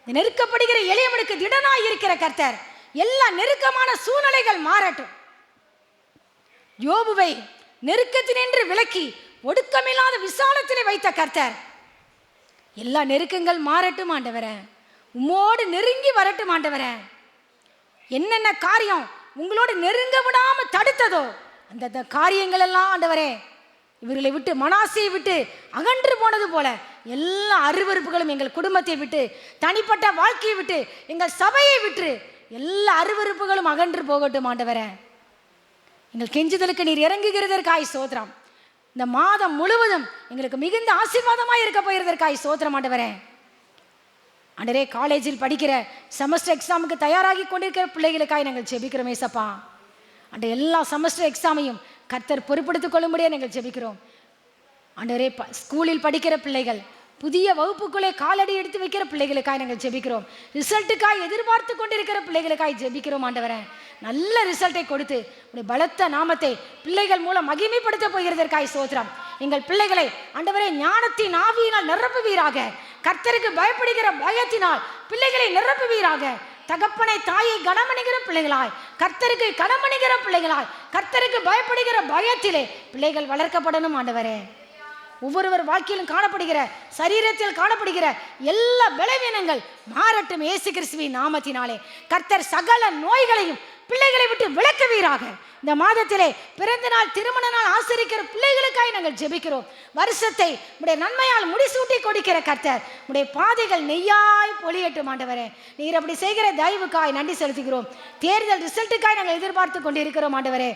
நெருக்கப்படுகிற எளியவனுக்கு திடனாய் இருக்கிற கர்த்தர் எல்லா நெருக்கமான சூழ்நிலைகள் மாறட்டும். யோபுவை நெருக்கத்தினின்று விலக்கி ஒடுக்கமில்லாத விசாலத்திலே வைத்த கர்த்தர் எல்லா நெருக்கங்கள் மாறட்டும் ஆண்டவரே. உம்மோடு நெருங்கி வரட்டும் ஆண்டவரே. என்னென்ன காரியம் உங்களோடு நெருங்க விடாம தடுத்ததோ அந்த காரியங்கள் எல்லாம் ஆண்டவரே இவர்களை விட்டு, மனாசையை விட்டு அகன்று போனது போல எல்லா அருவருப்புகளும் எங்கள் குடும்பத்தை விட்டு, தனிப்பட்ட வாழ்க்கையை விட்டு, எங்கள் சபையை விட்டு எல்லா அருவருப்புகளும் அகன்று போகட்டும் ஆண்டவரே. எங்கள் கெஞ்சுதலுக்கு நீர் இறங்குகிறதற்காய் சோத்திரம். இந்த மாதம் முழுவதும் எங்களுக்கு மிகுந்த ஆசீர்வாதமாய் இருக்க போகிறதற்காய் சோத்திரம் ஆண்டவரே. ஆண்டவரே, காலேஜில் படிக்கிற செமஸ்டர் எக்ஸாமுக்கு தயாராகி கொண்டிருக்கிற பிள்ளைகளுக்காய் நாங்கள் ஜெபிக்கிறோம் ஏசப்பா. அந்த எல்லா செமஸ்டர் எக்ஸாமையும் கர்த்தர் பொறுப்படுத்திக் கொள்ளும்படியாக நாங்கள் ஜெபிக்கிறோம் ஆண்டவரே. ஸ்கூலில் படிக்கிற பிள்ளைகள், புதிய வகுப்புக்குள்ளே காலடி எடுத்து வைக்கிற பிள்ளைகளுக்காய் நாங்கள் ஜெபிக்கிறோம். ரிசல்ட்டுக்காய் எதிர்பார்த்து கொண்டிருக்கிற பிள்ளைகளுக்காய் ஜெபிக்கிறோம் ஆண்டவரே. நல்ல ரிசல்ட்டை கொடுத்து உடைய பலத்த நாமத்தை பிள்ளைகள் மூலம் மகிமைப்படுத்த போகிறதற்காய் ஸ்தோத்திரம். எங்கள் பிள்ளைகளை ஆண்டவரே ஞானத்தின் ஆவியினால் நிரப்புவீராக. கர்த்தருக்கு பயப்படுகிற பயத்தினால் பிள்ளைகளை நிரப்புவீராக. தகப்பனை தாயை கனமணிகிற பிள்ளைகளாய், கர்த்தருக்கு கனமணிகிற பிள்ளைகளாய், கர்த்தருக்கு பயப்படுகிற பயத்திலே பிள்ளைகள் வளர்க்கப்படணும் ஆண்டவரே. ஒவ்வொருவர் வாழ்க்கையிலும் காணப்படுகிற, சரீரத்தில் காணப்படுகிற எல்லா பலவீனங்கள் மாறட்டும் இயேசு கிறிஸ்துவின் நாமத்தினாலே. கர்த்தர் சகல நோய்களையும் பிள்ளைகளை விட்டு விலக்குவீராக. இந்த மாதத்திலே பிறந்த நாள், திருமண நாள் ஆசரிக்கிற பிள்ளைகளுக்காய் நாங்கள் ஜெபிக்கிறோம். வருஷத்தை உடைய நன்மையால் முடிசூட்டி கொடுக்கிற கர்த்தர் உடைய பாதைகள் நெய்யாய் பொழியட்டும் ஆண்டவரே. நீர் அப்படி செய்கிற தயவுக்காய் நன்றி செலுத்துகிறோம். தேர்தல் ரிசல்ட்டுக்காய் நாங்கள் எதிர்பார்த்து கொண்டிருக்கிறோம் ஆண்டவரே.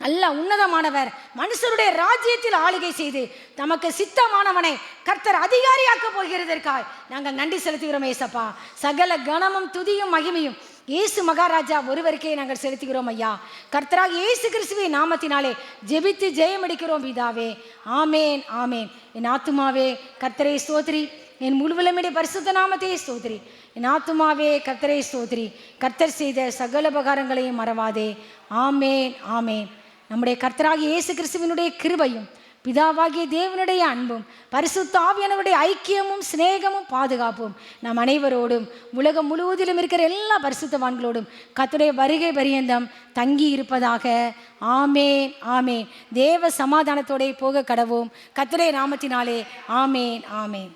நல்ல உன்னதமானவர், மனுஷருடைய ராஜ்யத்தில் ஆளுகை செய்து தமக்கு சித்தமானவனை கர்த்தர் அதிகாரியாக்க போகிறதற்காய் நாங்கள் நன்றி செலுத்துகிறோம் ஏசப்பா. சகல கனமும் துதியும் மகிமையும் இயேசு மகாராஜா ஒருவருக்கே நாங்கள் செலுத்துகிறோம் ஐயா. கர்த்தராக இயேசு கிறிஸ்துவின் நாமத்தினாலே ஜெபித்து ஜெயமடிக்கிறோம் பிதாவே. ஆமேன் ஆமேன். என் ஆத்துமாவே கர்த்தரை ஸ்தோத்திரி, என் முழுவலமுடைய பரிசுத்த நாமத்தையே ஸ்தோத்திரி. என் ஆத்துமாவே கர்த்தரை ஸ்தோத்திரி, கர்த்தர் செய்த சகல உபகாரங்களையும் மறவாதே. ஆமேன் ஆமேன். நம்முடைய கர்த்தராகிய இயேசு கிறிஸ்துவினுடைய கிருபையும் பிதாவாகிய தேவனுடைய அன்பும் பரிசுத்த ஆவியானவருடைய ஐக்கியமும் சிநேகமும் பாதுகாப்பும் நம் அனைவரோடும் உலகம் முழுவதிலும் இருக்கிற எல்லா பரிசுத்தவான்களோடும் கர்த்தருடைய வருகை பரியந்தம் தங்கி இருப்பதாக. ஆமேன் ஆமேன். தேவ சமாதானத்தோടെ போக கடவோம் கர்த்தருடைய நாமத்தினாலே. ஆமேன் ஆமேன்.